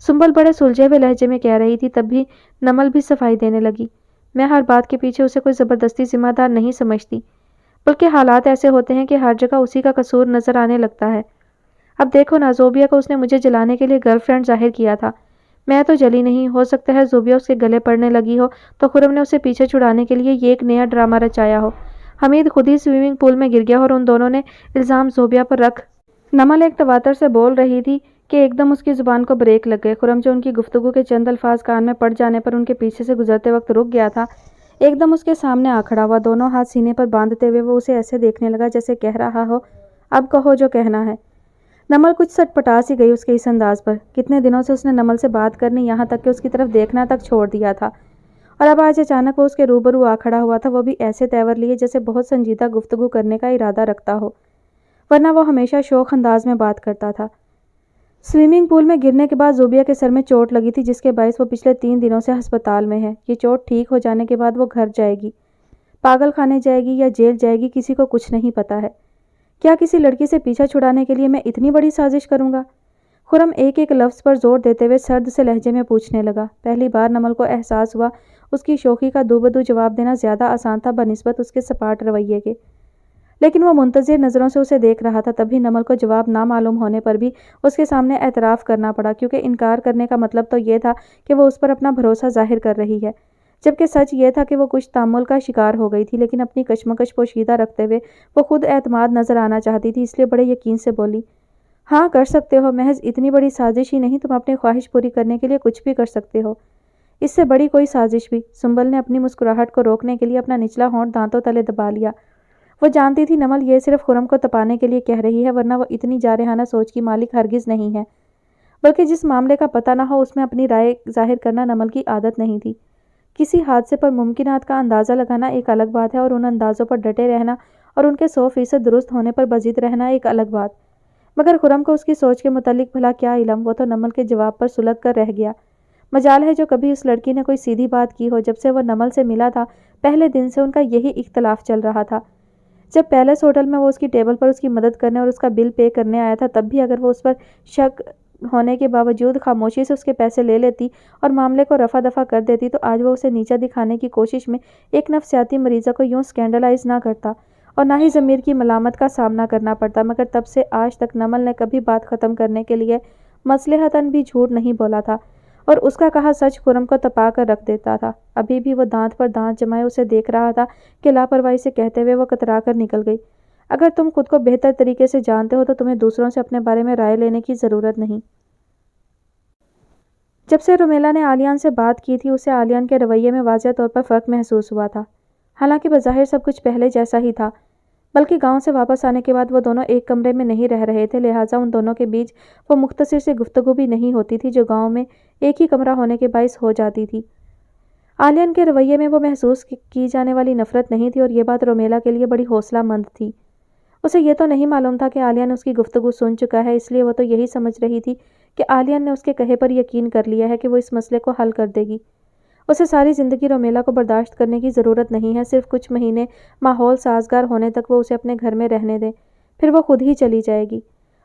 सुंबल बड़े सुलझे हुए लहजे में कह रही थी, तब भी नमल भी सफाई देने लगी। मैं हर बात के पीछे उसे कोई ज़बरदस्ती जिम्मेदार नहीं समझती, बल्कि हालात ऐसे होते हैं कि हर जगह उसी का कसूर नज़र आने लगता है। अब देखो ना, ज़ोबिया को उसने मुझे जलाने के लिए गर्लफ्रेंड जाहिर किया था, मैं तो जली नहीं। हो सकता है ज़ोबिया उसके गले पड़ने लगी हो तो खुरम ने उसे पीछे छुड़ाने के लिए ये एक नया ड्रामा रचाया हो। हमीद खुद ही स्विमिंग पूल में गिर गया और उन दोनों ने इल्ज़ाम ज़ोबिया पर रख। नमल एक तवातर से बोल रही थी कि एकदम उसकी ज़ुबान को ब्रेक लग गए। खुरम जो उनकी गुफ्तगू के चंद अल्फाज कान में पड़ जाने पर उनके पीछे से गुजरते वक्त रुक गया था, एकदम उसके सामने आ खड़ा हुआ। दोनों हाथ सीने पर बांधते हुए वो उसे ऐसे देखने लगा जैसे कह रहा हो, अब कहो जो कहना है। नमल कुछ सटपटा सी गई उसके इस अंदाज पर। कितने दिनों से उसने नमल से बात करनी, यहाँ तक कि उसकी तरफ देखना तक छोड़ दिया था, और अब आज अचानक वो उसके रूबरू आ खड़ा हुआ था, वो भी ऐसे तेवर लिए जैसे बहुत संजीदा गुफ्तगू करने का इरादा रखता हो, वरना वो हमेशा शौक अंदाज में बात करता था। स्विमिंग पूल में गिरने के बाद ज़ोबिया के सर में चोट लगी थी, जिसके बायस वो पिछले 3 दिनों से अस्पताल में है। ये चोट ठीक हो जाने के बाद वो घर जाएगी। पागल खाने जाएगी या जेल जाएगी किसी को कुछ नहीं पता है। क्या किसी लड़की से पीछा छुड़ाने के लिए मैं इतनी बड़ी साजिश करूंगा? खुर्रम एक एक लफ्ज़ पर जोर देते हुए सर्द से लहजे में पूछने लगा। पहली बार नमल को एहसास हुआ उसकी शोखी का दूबदू जवाब देना ज़्यादा आसान था बनिस्बत उसके सपाट रवैये के। लेकिन वो मुंतज़िर नज़रों से उसे देख रहा था, तब भी नमल को जवाब ना मालूम होने पर भी उसके सामने एतराफ़ करना पड़ा, क्योंकि इनकार करने का मतलब तो ये था कि वो उस पर अपना भरोसा ज़ाहिर कर रही है, जबकि सच ये था कि वो कुछ तामुल का शिकार हो गई थी। लेकिन अपनी कशमकश पोशीदा रखते हुए वो खुद एतमाद नज़र आना चाहती थी, इसलिए बड़े यकीन से बोली, हाँ कर सकते हो, महज इतनी बड़ी साजिश ही नहीं, तुम अपनी ख्वाहिश पूरी करने के लिए कुछ भी कर सकते हो, इससे बड़ी कोई साजिश भी। सुंबल ने अपनी मुस्कुराहट को रोकने के लिए अपना निचला होंठ दांतों तले दबा लिया। वो जानती थी नमल ये सिर्फ खुर्रम को तपाने के लिए कह रही है, वरना वो इतनी जारहाना सोच की मालिक हरगिज़ नहीं है। बल्कि जिस मामले का पता ना हो उसमें अपनी राय जाहिर करना नमल की आदत नहीं थी। किसी हादसे पर मुमकिनात का अंदाज़ा लगाना एक अलग बात है, और उन अंदाज़ों पर डटे रहना और उनके 100% दुरुस्त होने पर बजिद रहना एक अलग बात। मगर खुर्रम को उसकी सोच के मुतालिक भला क्या इल्म, वो तो नमल के जवाब पर सुलग कर रह गया। मजाल है जो कभी उस लड़की ने कोई सीधी बात की हो। जब से वह नमल से मिला था पहले दिन से उनका यही इख्तलाफ चल रहा था। जब पैलेस होटल में वो उसकी टेबल पर उसकी मदद करने और उसका बिल पे करने आया था, तब भी अगर वो उस पर शक होने के बावजूद खामोशी से उसके पैसे ले लेती और मामले को रफा दफा कर देती, तो आज वो उसे नीचा दिखाने की कोशिश में एक नफ्सियाती मरीज़ा को यूँ स्कैंडलाइज ना करता और ना ही ज़मीर की मलामत का सामना करना पड़ता। मगर तब से आज तक नमल ने कभी बात ख़त्म करने के लिए मसलहतन भी झूठ नहीं बोला था, और उसका कहा सच खुर्रम को तपा कर रख देता था। अभी भी वो दांत पर दांत जमाए उसे देख रहा था कि लापरवाही से कहते हुए वो कतरा कर निकल गई, अगर तुम खुद को बेहतर तरीके से जानते हो तो तुम्हें दूसरों से अपने बारे में राय लेने की ज़रूरत नहीं। जब से रुमेला ने आलियान से बात की थी, उसे आलियान के रवैये में वाज़ह तौर पर फ़र्क महसूस हुआ था। हालांकि बज़ाहिर सब कुछ पहले जैसा ही था, बल्कि गांव से वापस आने के बाद वो दोनों एक कमरे में नहीं रह रहे थे, लिहाजा उन दोनों के बीच वो मुख्तसर से गुफ्तगू भी नहीं होती थी, जो गांव में एक ही कमरा होने के बाइस हो जाती थी। आलियान के रवैये में वो महसूस की जाने वाली नफ़रत नहीं थी, और ये बात रोमेला के लिए बड़ी हौसलामंद थी। उसे ये तो नहीं मालूम था कि आलियान उसकी गुफ्तगू सुन चुका है, इसलिए वो तो यही समझ रही थी कि आलियान ने उसके कहे पर यकीन कर लिया है कि वो इस मसले को हल कर देगी। उसे सारी ज़िंदगी रोमेला को बर्दाश्त करने की ज़रूरत नहीं है, सिर्फ कुछ महीने माहौल साजगार होने तक वो उसे अपने घर में रहने दें, फिर वो खुद ही चली जाएगी।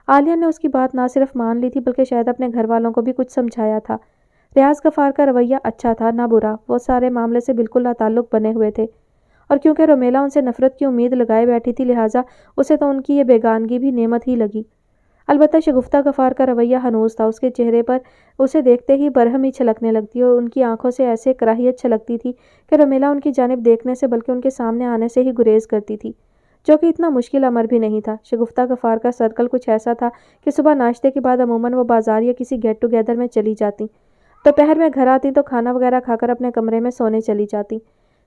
आलियान ने उसकी बात ना सिर्फ मान ली थी, बल्कि शायद अपने घर वालों को भी कुछ समझाया था। रियाज गफ़ार का रवैया अच्छा था ना बुरा, वो सारे मामले से बिल्कुल लाताल्लुक़ बने हुए थे, और क्योंकि रोमेला उनसे नफ़रत की उम्मीद लगाए बैठी थी, लिहाजा उसे तो उनकी ये बेगानगी भी नेमत ही लगी। अलबत्ता शगुफ्ता गफ़ार का रवैया हनूस था, उसके चेहरे पर उसे देखते ही बरहम ही छलकने लगती, और उनकी आंखों से ऐसे कराहियत छलकती थी कि रोमेला उनकी जानिब देखने से बल्कि उनके सामने आने से ही गुरेज करती थी, जो कि इतना मुश्किल अमर भी नहीं था। शगुफ्ता गफ़ार का सर्कल कुछ ऐसा था कि सुबह नाश्ते के बाद अमूमन वो बाज़ार या किसी गेट टुगेदर में चली जाती, दोपहर में घर आती तो खाना वगैरह खाकर अपने कमरे में सोने चली जाती।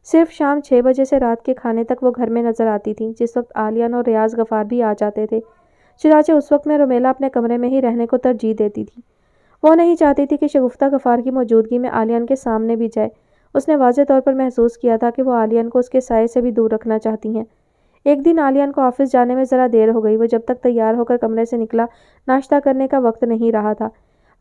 सिर्फ शाम 6 बजे से रात के खाने तक वो घर में नज़र आती थी, जिस वक्त आलियान और रियाज गफ़ार भी आ जाते थे। चुनाचे उस वक्त में रोमेला अपने कमरे में ही रहने को तरजीह देती थी। वो नहीं चाहती थी कि शगुफ्ता गफ़ार की मौजूदगी में आलियान के सामने भी जाए। उसने वाज़े तौर पर महसूस किया था कि वो आलियान को उसके साये से भी दूर रखना चाहती हैं। एक दिन आलियान को ऑफिस जाने में ज़रा देर हो गई। वो जब तक तैयार होकर कमरे से निकला, नाश्ता करने का वक्त नहीं रहा था।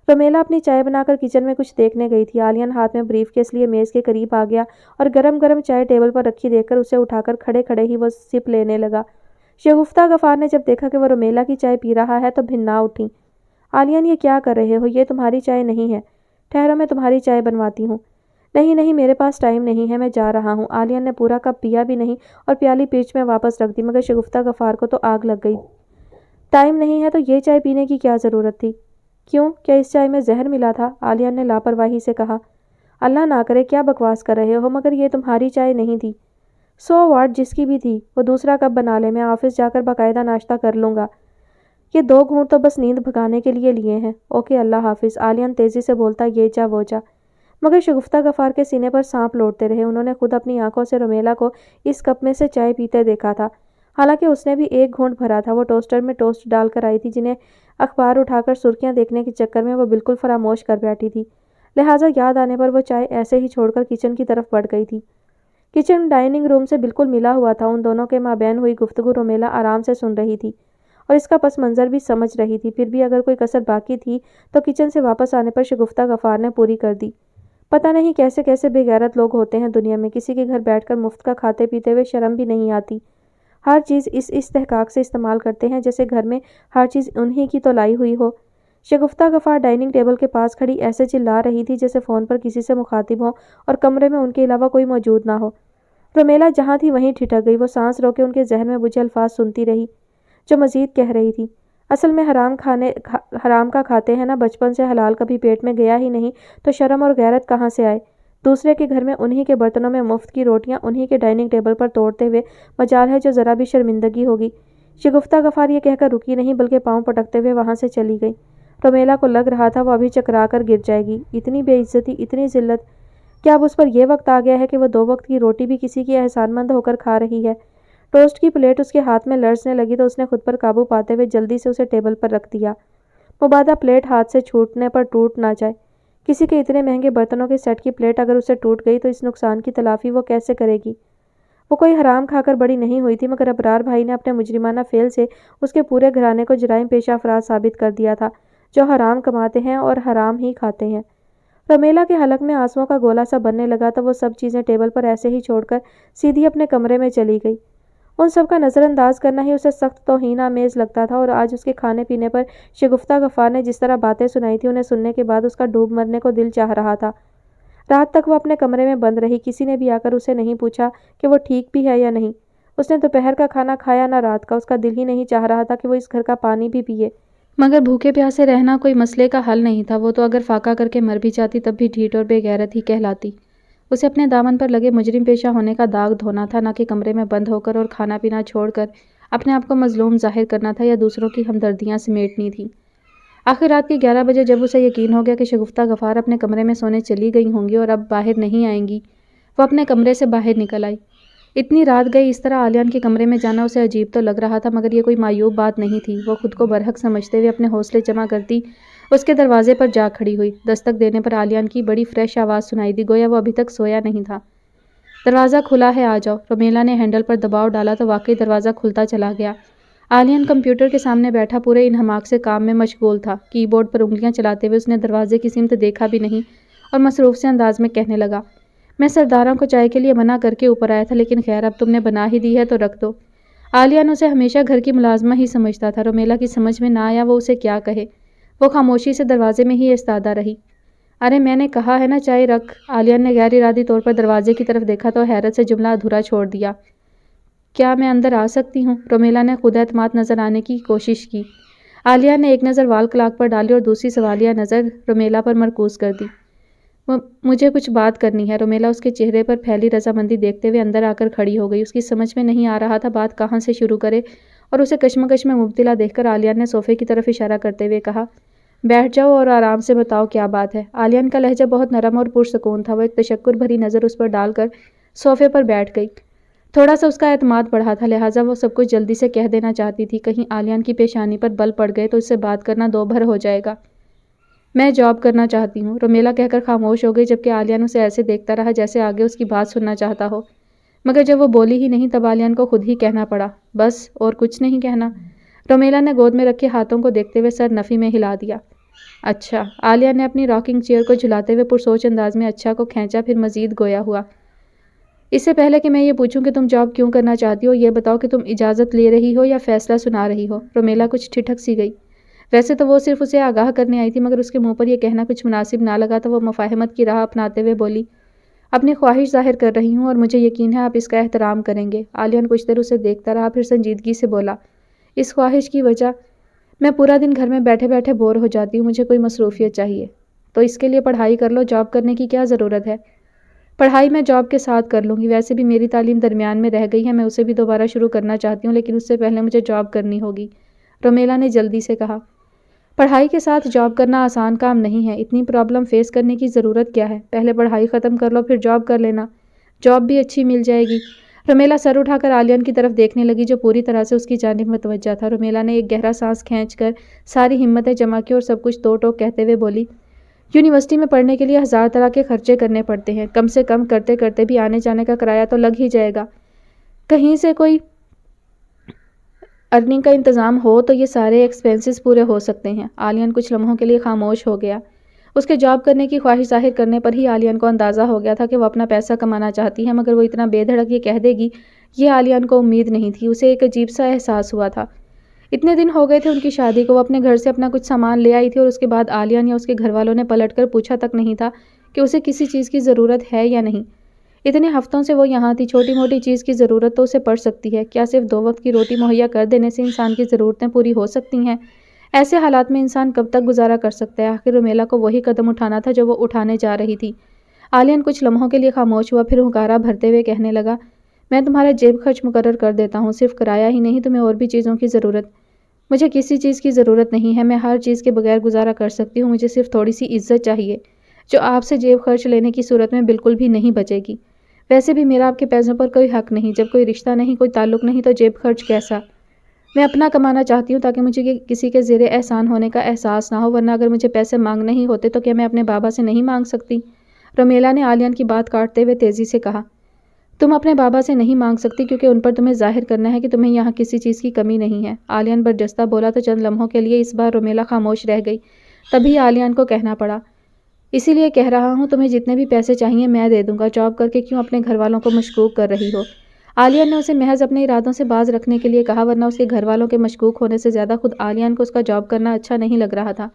रोमेला अपनी चाय बनाकर किचन में कुछ देखने गई थी। आलियान हाथ में ब्रीफ केस लिए मेज़ के करीब आ गया और गरम गरम चाय टेबल पर रखी देखकर उसे उठाकर खड़े खड़े ही वो सिप लेने लगा। शगुफ्ता गफ़ार ने जब देखा कि वो रोमेला की चाय पी रहा है तो भिन्ना उठी। आलियान, ये क्या कर रहे हो? ये तुम्हारी चाय नहीं है। ठहरो, मैं तुम्हारी चाय बनवाती हूँ। नहीं नहीं, मेरे पास टाइम नहीं है, मैं जा रहा हूँ। आलियान ने पूरा कप पिया भी नहीं और प्याली पीछ में वापस रख दी, मगर शगुफ्ता गफ़ार को तो आग लग गई। टाइम नहीं है तो ये चाय पीने की क्या ज़रूरत थी? क्यों, क्या इस चाय में जहर मिला था? आलियान ने लापरवाही से कहा। अल्लाह ना करे, क्या बकवास कर रहे हो, मगर ये तुम्हारी चाय नहीं थी। 100 वाट जिसकी भी थी, वो दूसरा कप बना ले, मैं ऑफिस जाकर बाकायदा नाश्ता कर लूँगा। ये 2 घूंट तो बस नींद भगाने के लिए लिए हैं। ओके, अल्लाह हाफिज़। आलियान तेज़ी से बोलता ये जा वो जा, मगर शगुफ्ता गफ़ार के सीने पर सांप लौटते रहे। उन्होंने खुद अपनी आंखों से रोमेला को इस कप में से चाय पीते देखा था। हालांकि उसने भी 1 घूंट भरा था। वो टोस्टर में टोस्ट डालकर आई थी, जिन्हें अखबार उठाकर सुर्खियां देखने के चक्कर में वो बिल्कुल फरामोश कर बैठी थी। लिहाजा याद आने पर वो चाय ऐसे ही छोड़कर किचन की तरफ बढ़ गई थी। किचन डाइनिंग रूम से बिल्कुल मिला हुआ था। उन दोनों के माबैन हुई गुफ्तगू रोमेला आराम से सुन रही थी और इसका पस मंज़र भी समझ रही थी। फिर भी अगर कोई कसर बाकी थी तो किचन से वापस आने पर शगुफ्ता गफ़ार ने पूरी कर दी। پتہ نہیں کیسے کیسے بے غیرت لوگ ہوتے ہیں دنیا میں، کسی کے گھر بیٹھ کر مفت کا کھاتے پیتے ہوئے شرم بھی نہیں آتی۔ ہر چیز اس استحقاق سے استعمال کرتے ہیں جیسے گھر میں ہر چیز انہی کی تو لائی ہوئی ہو۔ شگفتہ غفار ڈائننگ ٹیبل کے پاس کھڑی ایسے چلا رہی تھی جیسے فون پر کسی سے مخاطب ہو اور کمرے میں ان کے علاوہ کوئی موجود نہ ہو۔ رومیلا جہاں تھی وہیں ٹھٹک گئی۔ وہ سانس روکے ان کے ذہن میں بجھے الفاظ سنتی رہی جو مزید کہہ رہی تھی، اصل میں حرام کا کھاتے ہیں نا، بچپن سے حلال کبھی پیٹ میں گیا ہی نہیں تو شرم اور غیرت کہاں سے آئے؟ دوسرے کے گھر میں انہی کے برتنوں میں مفت کی روٹیاں انہی کے ڈائننگ ٹیبل پر توڑتے ہوئے مجال ہے جو ذرا بھی شرمندگی ہوگی۔ شگفتہ غفار یہ کہہ کر رکی نہیں بلکہ پاؤں پٹکتے ہوئے وہاں سے چلی گئی۔ رومیلا کو لگ رہا تھا وہ ابھی چکرا کر گر جائے گی۔ اتنی بے عزتی، اتنی ذلت! کیا اب اس پر یہ وقت آ گیا ہے کہ وہ 2 وقت کی روٹی بھی کسی کی احسان مند ہو کر کھا رہی ہے؟ ٹوسٹ کی پلیٹ اس کے ہاتھ میں لرزنے لگی تو اس نے خود پر قابو پاتے ہوئے جلدی سے اسے ٹیبل پر رکھ دیا۔ مبادا پلیٹ ہاتھ سے چھوٹنے پر ٹوٹ نہ جائے۔ کسی کے اتنے مہنگے برتنوں کے سیٹ کی پلیٹ اگر اسے ٹوٹ گئی تو اس نقصان کی تلافی وہ کیسے کرے گی؟ وہ کوئی حرام کھا کر بڑی نہیں ہوئی تھی، مگر ابرار بھائی نے اپنے مجرمانہ فعل سے اس کے پورے گھرانے کو جرائم پیشہ افراد ثابت کر دیا تھا جو حرام کماتے ہیں اور حرام ہی کھاتے ہیں۔ رومیلا کے حلق میں آنسوؤں کا گولا سا بننے لگا تو وہ سب چیزیں ٹیبل پر ایسے ہی چھوڑ کر سیدھی اپنے کمرے میں چلی گئی۔ ان سب کا نظر انداز کرنا ہی اسے سخت توہین آمیز لگتا تھا، اور آج اس کے کھانے پینے پر شگفتہ غفار نے جس طرح باتیں سنائی تھی انہیں سننے کے بعد اس کا ڈوب مرنے کو دل چاہ رہا تھا۔ رات تک وہ اپنے کمرے میں بند رہی، کسی نے بھی آ کر اسے نہیں پوچھا کہ وہ ٹھیک بھی ہے یا نہیں۔ اس نے دوپہر کا کھانا کھایا نہ رات کا، اس کا دل ہی نہیں چاہ رہا تھا کہ وہ اس گھر کا پانی بھی پیے، مگر بھوکے پیاسے رہنا کوئی مسئلے کا حل نہیں تھا۔ وہ تو اگر فاقہ کر کے مر بھی جاتی تب بھی ڈھیٹ اور بے غیرت ہی کہلاتی۔ اسے اپنے دامن پر لگے مجرم پیشہ ہونے کا داغ دھونا تھا، نہ کہ کمرے میں بند ہو کر اور کھانا پینا چھوڑ کر اپنے آپ کو مظلوم ظاہر کرنا تھا یا دوسروں کی ہمدردیاں سمیٹنی تھیں۔ آخر رات کے 11 بجے جب اسے یقین ہو گیا کہ شگفتہ غفار اپنے کمرے میں سونے چلی گئی ہوں گی اور اب باہر نہیں آئیں گی، وہ اپنے کمرے سے باہر نکل آئی۔ اتنی رات گئی، اس طرح عالیان کے کمرے میں جانا اسے عجیب تو لگ رہا تھا مگر یہ کوئی معیوب بات نہیں تھی۔ وہ خود کو برحق سمجھتے ہوئے اپنے حوصلے جمع کرتی اس کے دروازے پر جا کھڑی ہوئی۔ دستک دینے پر عالیان کی بڑی فریش آواز سنائی دی، گویا وہ ابھی تک سویا نہیں تھا۔ دروازہ کھلا ہے، آ جاؤ۔ رومیلا نے ہینڈل پر دباؤ ڈالا تو واقعی دروازہ کھلتا چلا گیا۔ عالیان کمپیوٹر کے سامنے بیٹھا پورے انہماک سے کام میں مشغول تھا۔ کی بورڈ پر انگلیاں چلاتے ہوئے اس نے دروازے کی سمت دیکھا بھی نہیں اور مصروف سے انداز میں کہنے لگا، میں سرداروں کو چائے کے لیے منع کر کے اوپر آیا تھا، لیکن خیر اب تم نے بنا ہی دی ہے تو رکھ دو۔ عالیان اسے ہمیشہ گھر کی ملازمہ ہی سمجھتا تھا۔ رومیلا کی سمجھ میں نہ آیا وہ اسے کیا کہے۔ وہ خاموشی سے دروازے میں ہی ایستادہ رہی۔ ارے میں نے کہا ہے نا چائے رکھ۔ عالیان نے غیر ارادی طور پر دروازے کی طرف دیکھا تو حیرت سے جملہ ادھورا چھوڑ دیا۔ کیا میں اندر آ سکتی ہوں؟ رومیلا نے خود اعتماد نظر آنے کی کوشش کی۔ عالیان نے ایک نظر وال کلاک پر ڈالی اور دوسری سوالیہ نظر رومیلا پر مرکوز کر دی۔ مجھے کچھ بات کرنی ہے۔ رومیلا اس کے چہرے پر پھیلی رضامندی دیکھتے ہوئے اندر آ کر کھڑی ہو گئی۔ اس کی سمجھ میں نہیں آ رہا تھا بات کہاں سے شروع کرے اور اسے کشمکش میں مبتلا دیکھ کر عالیان نے صوفے کی طرف اشارہ کرتے ہوئے کہا، بیٹھ جاؤ اور آرام سے بتاؤ کیا بات ہے۔ عالیان کا لہجہ بہت نرم اور پرسکون تھا۔ وہ ایک تشکر بھری نظر اس پر ڈال کر صوفے پر بیٹھ گئی۔ تھوڑا سا اس کا اعتماد بڑھا تھا، لہٰذا وہ سب کچھ جلدی سے کہہ دینا چاہتی تھی، کہیں عالیان کی پیشانی پر بل پڑ گئے تو اس سے بات کرنا دوبھر ہو جائے گا۔ میں جاب کرنا چاہتی ہوں، رومیلا کہہ کر خاموش ہو گئی، جبکہ عالیان اسے ایسے دیکھتا رہا جیسے آگے اس کی بات سننا چاہتا ہو، مگر جب وہ بولی ہی نہیں تب عالیان کو خود ہی کہنا پڑا، بس اور کچھ نہیں کہنا؟ رومیلا نے گود میں رکھے ہاتھوں کو دیکھتے ہوئے سر نفی میں ہلا دیا۔ اچھا۔ عالیان نے اپنی راکنگ چیئر کو جھلاتے ہوئے پرسوچ انداز میں اچھا کو کھینچا، پھر مزید گویا ہوا، اس سے پہلے کہ میں یہ پوچھوں کہ تم جاب کیوں کرنا چاہتی ہو، یہ بتاؤ کہ تم اجازت لے رہی ہو یا فیصلہ سنا رہی ہو؟ رومیلا کچھ ٹھٹک سی گئی۔ ویسے تو وہ صرف اسے آگاہ کرنے آئی تھی، مگر اس کے منہ پر یہ کہنا کچھ مناسب نہ لگا تو وہ مفاہمت کی راہ اپناتے ہوئے بولی، اپنی خواہش ظاہر کر رہی ہوں اور مجھے یقین ہے آپ اس کا احترام کریں گے۔ عالیان کچھ دیر اسے دیکھتا رہا، پھر سنجیدگی سے بولا، اس خواہش کی وجہ؟ میں پورا دن گھر میں بیٹھے بیٹھے بور ہو جاتی ہوں، مجھے کوئی مصروفیت چاہیے۔ تو اس کے لیے پڑھائی کر لو، جاب کرنے کی کیا ضرورت ہے؟ پڑھائی میں جاب کے ساتھ کر لوں گی، ویسے بھی میری تعلیم درمیان میں رہ گئی ہے، میں اسے بھی دوبارہ شروع کرنا چاہتی ہوں، لیکن اس سے پہلے مجھے جاب کرنی ہوگی، رومیلا نے جلدی سے کہا۔ پڑھائی کے ساتھ جاب کرنا آسان کام نہیں ہے، اتنی پرابلم فیس کرنے کی ضرورت کیا ہے؟ پہلے پڑھائی ختم کر لو پھر جاب کر لینا، جاب بھی اچھی مل جائے گی۔ رومیلا سر اٹھا کر عالیان کی طرف دیکھنے لگی جو پوری طرح سے اس کی جانب متوجہ تھا۔ رومیلا نے ایک گہرا سانس کھینچ کر ساری ہمتیں جمع کی اور سب کچھ دو ٹوک کہتے ہوئے بولی، یونیورسٹی میں پڑھنے کے لیے 1000 طرح کے خرچے کرنے پڑتے ہیں، کم سے کم کرتے کرتے بھی آنے جانے کا کرایہ تو لگ ہی جائے گا، کہیں سے کوئی ارننگ کا انتظام ہو تو یہ سارے ایکسپینسز پورے ہو سکتے ہیں۔ عالیان کچھ لمحوں کے لیے خاموش ہو گیا۔ اس کے جاب کرنے کی خواہش ظاہر کرنے پر ہی عالیان کو اندازہ ہو گیا تھا کہ وہ اپنا پیسہ کمانا چاہتی ہے، مگر وہ اتنا بے دھڑک یہ کہہ دے گی، یہ عالیان کو امید نہیں تھی۔ اسے ایک عجیب سا احساس ہوا تھا۔ اتنے دن ہو گئے تھے ان کی شادی کو، وہ اپنے گھر سے اپنا کچھ سامان لے آئی تھی اور اس کے بعد عالیان یا اس کے گھر والوں نے پلٹ کر پوچھا تک نہیں تھا کہ اسے کسی چیز کی ضرورت ہے یا نہیں۔ اتنے ہفتوں سے وہ یہاں تھی، چھوٹی موٹی چیز کی ضرورت تو اسے پڑ سکتی ہے، کیا صرف 2 وقت کی روٹی مہیا کر دینے سے انسان کی ضرورتیں پوری ہو سکتی ہیں؟ ایسے حالات میں انسان کب تک گزارا کر سکتا ہے؟ آخر رومیلا کو وہی قدم اٹھانا تھا جو وہ اٹھانے جا رہی تھی۔ عالیان کچھ لمحوں کے لیے خاموش ہوا، پھر ہنکارا بھرتے ہوئے کہنے لگا، میں تمہارا جیب خرچ مقرر کر دیتا ہوں، صرف کرایہ ہی نہیں، تمہیں اور بھی چیزوں کی ضرورت۔ مجھے کسی چیز کی ضرورت نہیں ہے، میں ہر چیز کے بغیر گزارا کر سکتی ہوں، مجھے صرف تھوڑی سی عزت چاہیے، جو آپ سے جیب خرچ لینے کی صورت میں بالکل بھی نہیں بچے گی۔ ویسے بھی میرا آپ کے پیسوں پر کوئی حق نہیں، جب کوئی رشتہ نہیں، کوئی تعلق نہیں تو جیب خرچ کیسا؟ میں اپنا کمانا چاہتی ہوں تاکہ مجھے کسی کے زیر احسان ہونے کا احساس نہ ہو، ورنہ اگر مجھے پیسے مانگنے ہی ہوتے تو کیا میں اپنے بابا سے نہیں مانگ سکتی؟ رومیلا نے عالیان کی بات کاٹتے ہوئے تیزی سے کہا، تم اپنے بابا سے نہیں مانگ سکتی کیونکہ ان پر تمہیں ظاہر کرنا ہے کہ تمہیں یہاں کسی چیز کی کمی نہیں ہے۔ عالیان برجستہ بولا تو چند لمحوں کے لیے اس بار رومیلا خاموش رہ گئی، تبھی عالیان کو کہنا پڑا، اسی لیے کہہ رہا ہوں تمہیں جتنے بھی پیسے چاہیے میں دے دوں گا، جاب کر کے کیوں اپنے گھر والوں کو مشکوک کر رہی ہو؟ عالیان نے اسے محض اپنے ارادوں سے باز رکھنے کے لیے کہا، ورنہ اس کے گھر والوں کے مشکوک ہونے سے زیادہ خود عالیان کو اس کا جاب کرنا اچھا نہیں لگ رہا تھا۔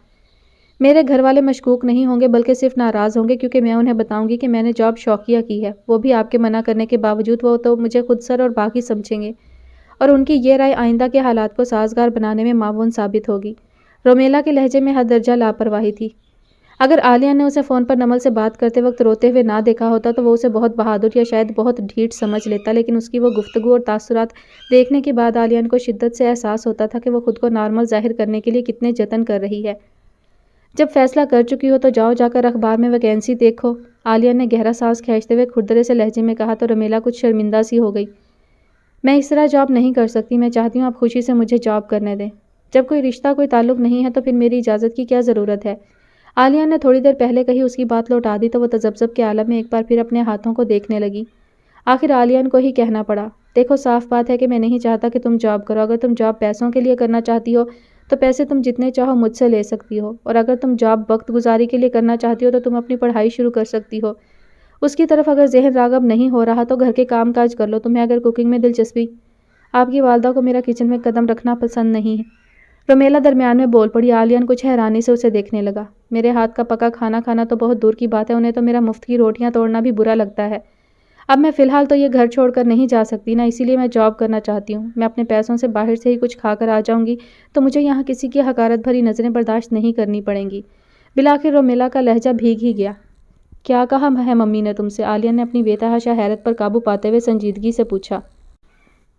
میرے گھر والے مشکوک نہیں ہوں گے بلکہ صرف ناراض ہوں گے، کیونکہ میں انہیں بتاؤں گی کہ میں نے جاب شوقیہ کی ہے، وہ بھی آپ کے منع کرنے کے باوجود، وہ تو مجھے خود سر اور باغی سمجھیں گے، اور ان کی یہ رائے آئندہ کے حالات کو سازگار بنانے میں معاون ثابت ہوگی۔ رومیلا کے لہجے میں حد درجہ لاپرواہی تھی۔ اگر عالیان نے اسے فون پر نمل سے بات کرتے وقت روتے ہوئے نہ دیکھا ہوتا تو وہ اسے بہت بہادر یا شاید بہت ڈھیٹ سمجھ لیتا، لیکن اس کی وہ گفتگو اور تاثرات دیکھنے کے بعد عالیان کو شدت سے احساس ہوتا تھا کہ وہ خود کو نارمل ظاہر کرنے کے لیے کتنے جتن کر رہی ہے۔ جب فیصلہ کر چکی ہو تو جاؤ، جا کر اخبار میں ویکینسی دیکھو، عالیان نے گہرا سانس کھینچتے ہوئے کھردرے سے لہجے میں کہا تو رومیلا کچھ شرمندہ سی ہو گئی۔ میں اس طرح جاب نہیں کر سکتی، میں چاہتی ہوں آپ خوشی سے مجھے جاب کرنے دیں۔ جب کوئی رشتہ کوئی تعلق نہیں ہے تو پھر میری اجازت کی کیا ضرورت ہے؟ عالیان نے تھوڑی دیر پہلے کہی اس کی بات لوٹا دی تو وہ تذبذب کے عالم میں ایک بار پھر اپنے ہاتھوں کو دیکھنے لگی۔ آخر عالیان کو ہی کہنا پڑا، دیکھو صاف بات ہے کہ میں نہیں چاہتا کہ تم جاب کرو، اگر تم جاب پیسوں کے لیے کرنا چاہتی ہو تو پیسے تم جتنے چاہو مجھ سے لے سکتی ہو، اور اگر تم جاب وقت گزاری کے لیے کرنا چاہتی ہو تو تم اپنی پڑھائی شروع کر سکتی ہو۔ اس کی طرف اگر ذہن راغب نہیں ہو رہا تو گھر کے کام کاج کر لو، تمہیں اگر کوکنگ میں دلچسپی، آپ کی والدہ کو میرا کچن میں قدم رکھنا پسند نہیں ہے۔ رومیلا درمیان میں بول پڑی۔ عالیان کچھ حیرانی سے اسے دیکھنے لگا۔ میرے ہاتھ کا پکا کھانا کھانا تو بہت دور کی بات ہے، انہیں تو میرا مفت کی روٹیاں توڑنا بھی برا لگتا ہے۔ اب میں فی الحال تو یہ گھر چھوڑ کر نہیں جا سکتی نا، اسی لیے میں جاب کرنا چاہتی ہوں۔ میں اپنے پیسوں سے باہر سے ہی کچھ کھا کر آ جاؤں گی تو مجھے یہاں کسی کی حقارت بھری نظریں برداشت نہیں کرنی پڑیں گی۔ بالآخر رومیلا کا لہجہ بھیگ ہی گیا۔ کیا کہا ہے ممی نے تم سے؟ عالیان نے اپنی بے تحاشا حیرت پر قابو پاتے ہوئے سنجیدگی سے پوچھا۔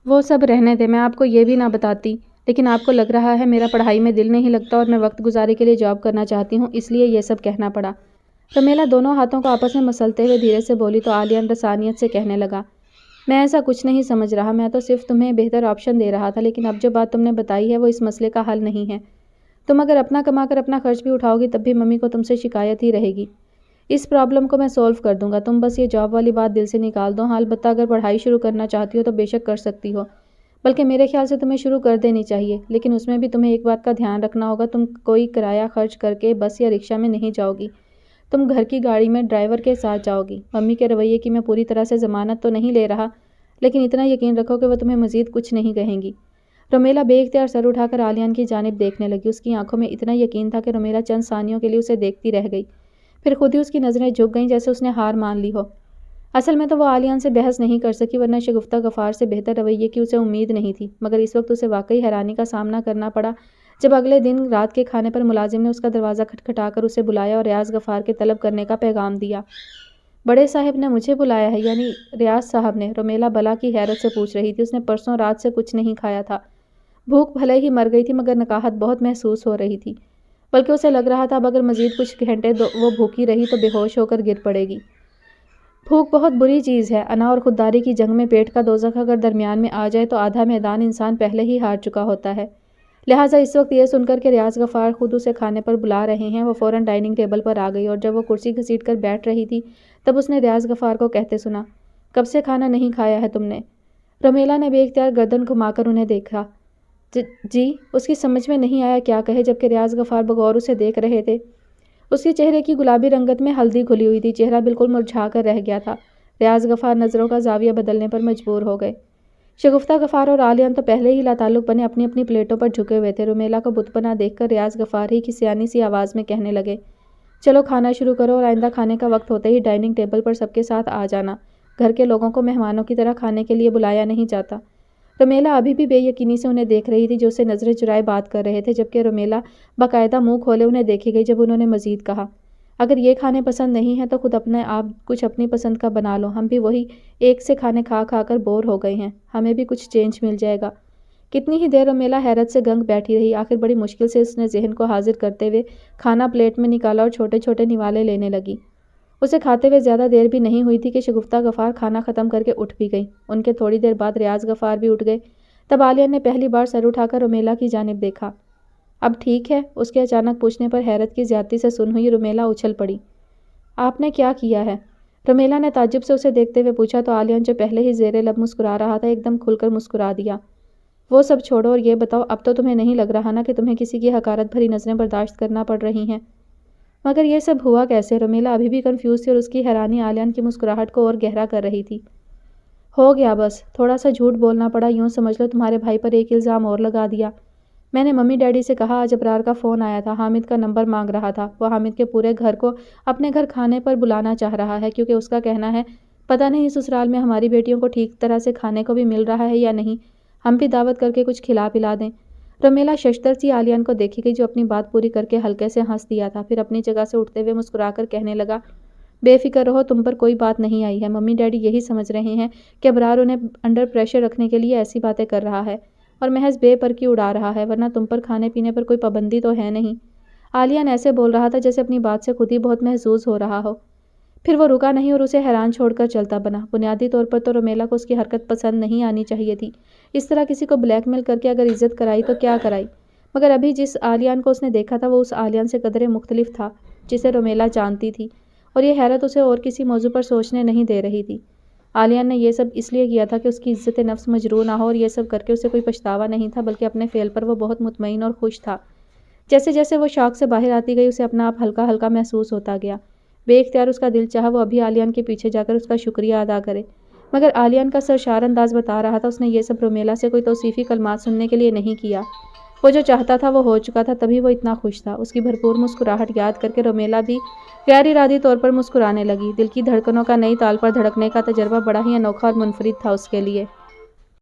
وہ سب رہنے دے، میں آپ کو یہ بھی نہ بتاتی، لیکن آپ کو لگ رہا ہے میرا پڑھائی میں دل نہیں لگتا اور میں وقت گزاری کے لیے جاب کرنا چاہتی ہوں، اس لیے یہ سب کہنا پڑا۔ رومیلا دونوں ہاتھوں کو آپس میں مسلتے ہوئے دھیرے سے بولی تو عالیان رسانیت سے کہنے لگا، میں ایسا کچھ نہیں سمجھ رہا، میں تو صرف تمہیں بہتر آپشن دے رہا تھا، لیکن اب جو بات تم نے بتائی ہے وہ اس مسئلے کا حل نہیں ہے۔ تم اگر اپنا کما کر اپنا خرچ بھی اٹھاؤ گی تب بھی ممی کو تم سے شکایت ہی رہے گی۔ اس پرابلم کو میں سولو کر دوں گا، تم بس یہ جاب والی بات دل سے نکال دو۔ ہاں البتہ اگر پڑھائی شروع کرنا چاہتی ہو تو بے شک کر سکتی ہو، بلکہ میرے خیال سے تمہیں شروع کر دینی چاہیے، لیکن اس میں بھی تمہیں ایک بات کا دھیان رکھنا ہوگا، تم کوئی کرایہ خرچ کر کے بس یا رکشہ میں نہیں جاؤ گی، تم گھر کی گاڑی میں ڈرائیور کے ساتھ جاؤ گی۔ ممی کے رویے کی میں پوری طرح سے ضمانت تو نہیں لے رہا، لیکن اتنا یقین رکھو کہ وہ تمہیں مزید کچھ نہیں کہیں گی۔ رومیلا بے اختیار سر اٹھا کر عالیان کی جانب دیکھنے لگی، اس کی آنکھوں میں اتنا یقین تھا کہ رومیلا چند ثانیوں کے لیے اسے دیکھتی رہ گئی، پھر خود ہی اس کی نظریں جھک گئیں جیسے اس نے ہار مان لی ہو۔ اصل میں تو وہ عالیان سے بحث نہیں کر سکی، ورنہ شگفتہ غفار سے بہتر رویے کی اسے امید نہیں تھی، مگر اس وقت اسے واقعی حیرانی کا سامنا کرنا پڑا جب اگلے دن رات کے کھانے پر ملازم نے اس کا دروازہ کھٹکھٹا کر اسے بلایا اور ریاض غفار کے طلب کرنے کا پیغام دیا۔ بڑے صاحب نے مجھے بلایا ہے؟ یعنی ریاض صاحب نے؟ رومیلا بلا کی حیرت سے پوچھ رہی تھی، اس نے پرسوں رات سے کچھ نہیں کھایا تھا، بھوک بھلے ہی مر گئی تھی مگر نکاہت بہت محسوس ہو رہی تھی، بلکہ اسے لگ رہا تھا اب اگر مزید کچھ گھنٹے وہ بھوکی رہی تو بے ہوش ہو کر گر پڑے گی۔ بھوک بہت بری چیز ہے، انا اور خودداری کی جنگ میں پیٹ کا دوزخ اگر درمیان میں آ جائے تو آدھا میدان انسان پہلے ہی ہار چکا ہوتا ہے۔ لہٰذا اس وقت یہ سن کر کہ ریاض غفار خود اسے کھانے پر بلا رہے ہیں، وہ فوراً ڈائننگ ٹیبل پر آ گئی، اور جب وہ کرسی گھسیٹ کر بیٹھ رہی تھی تب اس نے ریاض غفار کو کہتے سنا، کب سے کھانا نہیں کھایا ہے تم نے؟ رومیلا نے بے اختیار گردن گھما کر انہیں دیکھا۔ جی؟ اس کی سمجھ میں نہیں آیا کیا کہے، جبکہ ریاض غفار بغور اسے دیکھ رہے تھے۔ اس کے چہرے کی گلابی رنگت میں ہلدی گھلی ہوئی تھی، چہرہ بالکل مرجھا کر رہ گیا تھا۔ ریاض غفار نظروں کا زاویہ بدلنے پر مجبور ہو گئے۔ شگفتہ غفار اور عالیان تو پہلے ہی لاتعلق بنے اپنی اپنی پلیٹوں پر جھکے ہوئے تھے۔ رومیلا کو بت بنا دیکھ کر ریاض غفار ہی کی سیانی سی آواز میں کہنے لگے، چلو کھانا شروع کرو اور آئندہ کھانے کا وقت ہوتے ہی ڈائننگ ٹیبل پر سب کے ساتھ آ جانا، گھر کے لوگوں کو مہمانوں کی طرح کھانے کے لیے بلایا نہیں جاتا۔ رومیلا ابھی بھی بے یقینی سے انہیں دیکھ رہی تھی جو اسے نظریں چرائے بات کر رہے تھے، جبکہ رومیلا باقاعدہ منہ کھولے انہیں دیکھی گئی جب انہوں نے مزید کہا، اگر یہ کھانے پسند نہیں ہیں تو خود اپنے آپ کچھ اپنی پسند کا بنا لو، ہم بھی وہی ایک سے کھانے کھا کھا کر بور ہو گئے ہیں، ہمیں بھی کچھ چینج مل جائے گا۔ کتنی ہی دیر رومیلا حیرت سے گنگ بیٹھی رہی، آخر بڑی مشکل سے اس نے ذہن کو حاضر کرتے ہوئے کھانا پلیٹ میں نکالا اور چھوٹے چھوٹے نوالے لینے لگی۔ اسے کھاتے ہوئے زیادہ دیر بھی نہیں ہوئی تھی کہ شگفتہ غفار کھانا ختم کر کے اٹھ بھی گئی۔ ان کے تھوڑی دیر بعد ریاض غفار بھی اٹھ گئے۔ تب عالیہ نے پہلی بار سر اٹھا کر رومیلا کی جانب دیکھا۔ اب ٹھیک ہے؟ اس کے اچانک پوچھنے پر حیرت کی زیادتی سے سن ہوئی رومیلا اچھل پڑی۔ آپ نے کیا کیا ہے؟ رومیلا نے تعجب سے اسے دیکھتے ہوئے پوچھا تو عالیہ جو پہلے ہی زیر لب مسکرا رہا تھا ایک دم کھل کر مسکرا دیا۔ وہ سب چھوڑو اور یہ بتاؤ، اب تو تمہیں نہیں لگ رہا نا کہ تمہیں کسی کی حقارت بھری نظریں برداشت کرنا پڑ رہی ہیں؟ مگر یہ سب ہوا کیسے؟ رومیلا ابھی بھی کنفیوز تھی اور اس کی حیرانی عالیہ کی مسکراہٹ کو اور گہرا کر رہی تھی۔ ہو گیا بس، تھوڑا سا جھوٹ بولنا پڑا، یوں سمجھ لو تمہارے بھائی پر ایک الزام اور لگا دیا۔ میں نے ممی ڈیڈی سے کہا، آج ابرار کا فون آیا تھا، حامد کا نمبر مانگ رہا تھا، وہ حامد کے پورے گھر کو اپنے گھر کھانے پر بلانا چاہ رہا ہے کیونکہ اس کا کہنا ہے پتہ نہیں سسرال میں ہماری بیٹیوں کو ٹھیک طرح سے کھانے کو بھی مل رہا ہے یا نہیں، ہم بھی دعوت کر کے کچھ کھلا پلا دیں۔ رومیلا ششدر سی عالیہ کو دیکھی گئی جو اپنی بات پوری کر کے ہلکے سے ہنس دیا تھا، پھر اپنی جگہ سے اٹھتے ہوئے مسکرا کر کہنے لگا، بے فکر رہو، تم پر کوئی بات نہیں آئی ہے، ممی ڈیڈی یہی سمجھ رہے ہیں کہ ابرار انہیں انڈر پریشر رکھنے کے لیے ایسی باتیں کر رہا ہے اور محض بے پر کی اڑا رہا ہے، ورنہ تم پر کھانے پینے پر کوئی پابندی تو ہے نہیں۔ عالیہ ایسے بول رہا تھا جیسے اپنی بات سے خود ہی بہت محظوظ ہو رہا ہو۔ پھر وہ رکا نہیں اور اسے حیران چھوڑ کر چلتا بنا۔ بنیادی طور پر تو رومیلا کو اس کی حرکت پسند نہیں آنی چاہیے تھی، اس طرح کسی کو بلیک میل کر کے اگر عزت کرائی تو کیا کرائی، مگر ابھی جس عالیہ کو اس نے دیکھا تھا وہ اس عالیہ سے قدرے مختلف تھا جسے رومیلا جانتی تھی، اور یہ حیرت اسے اور کسی موضوع پر سوچنے نہیں دے رہی تھی۔ عالیہ نے یہ سب اس لیے کیا تھا کہ اس کی عزت نفس مجروح نہ ہو، اور یہ سب کر کے اسے کوئی پچھتاوا نہیں تھا بلکہ اپنے فعل پر وہ بہت مطمئن اور خوش تھا۔ جیسے جیسے وہ شوق سے باہر آتی گئی اسے اپنا آپ ہلکا ہلکا محسوس ہوتا گیا۔ بے اختیار اس کا دل چاہا وہ ابھی عالیہ کے پیچھے جا کر اس کا شکریہ ادا کرے، مگر عالیہ کا سرشار انداز بتا رہا تھا اس نے یہ سب رومیلا سے کوئی توصیفی کلمات سننے کے لیے نہیں کیا۔ وہ جو چاہتا تھا وہ ہو چکا تھا، تبھی وہ اتنا خوش تھا۔ اس کی بھرپور مسکراہٹ یاد کر کے رومیلا بھی غیر ارادی طور پر مسکرانے لگی۔ دل کی دھڑکنوں کا نئی تال پر دھڑکنے کا تجربہ بڑا ہی انوکھا اور منفرد تھا اس کے لیے۔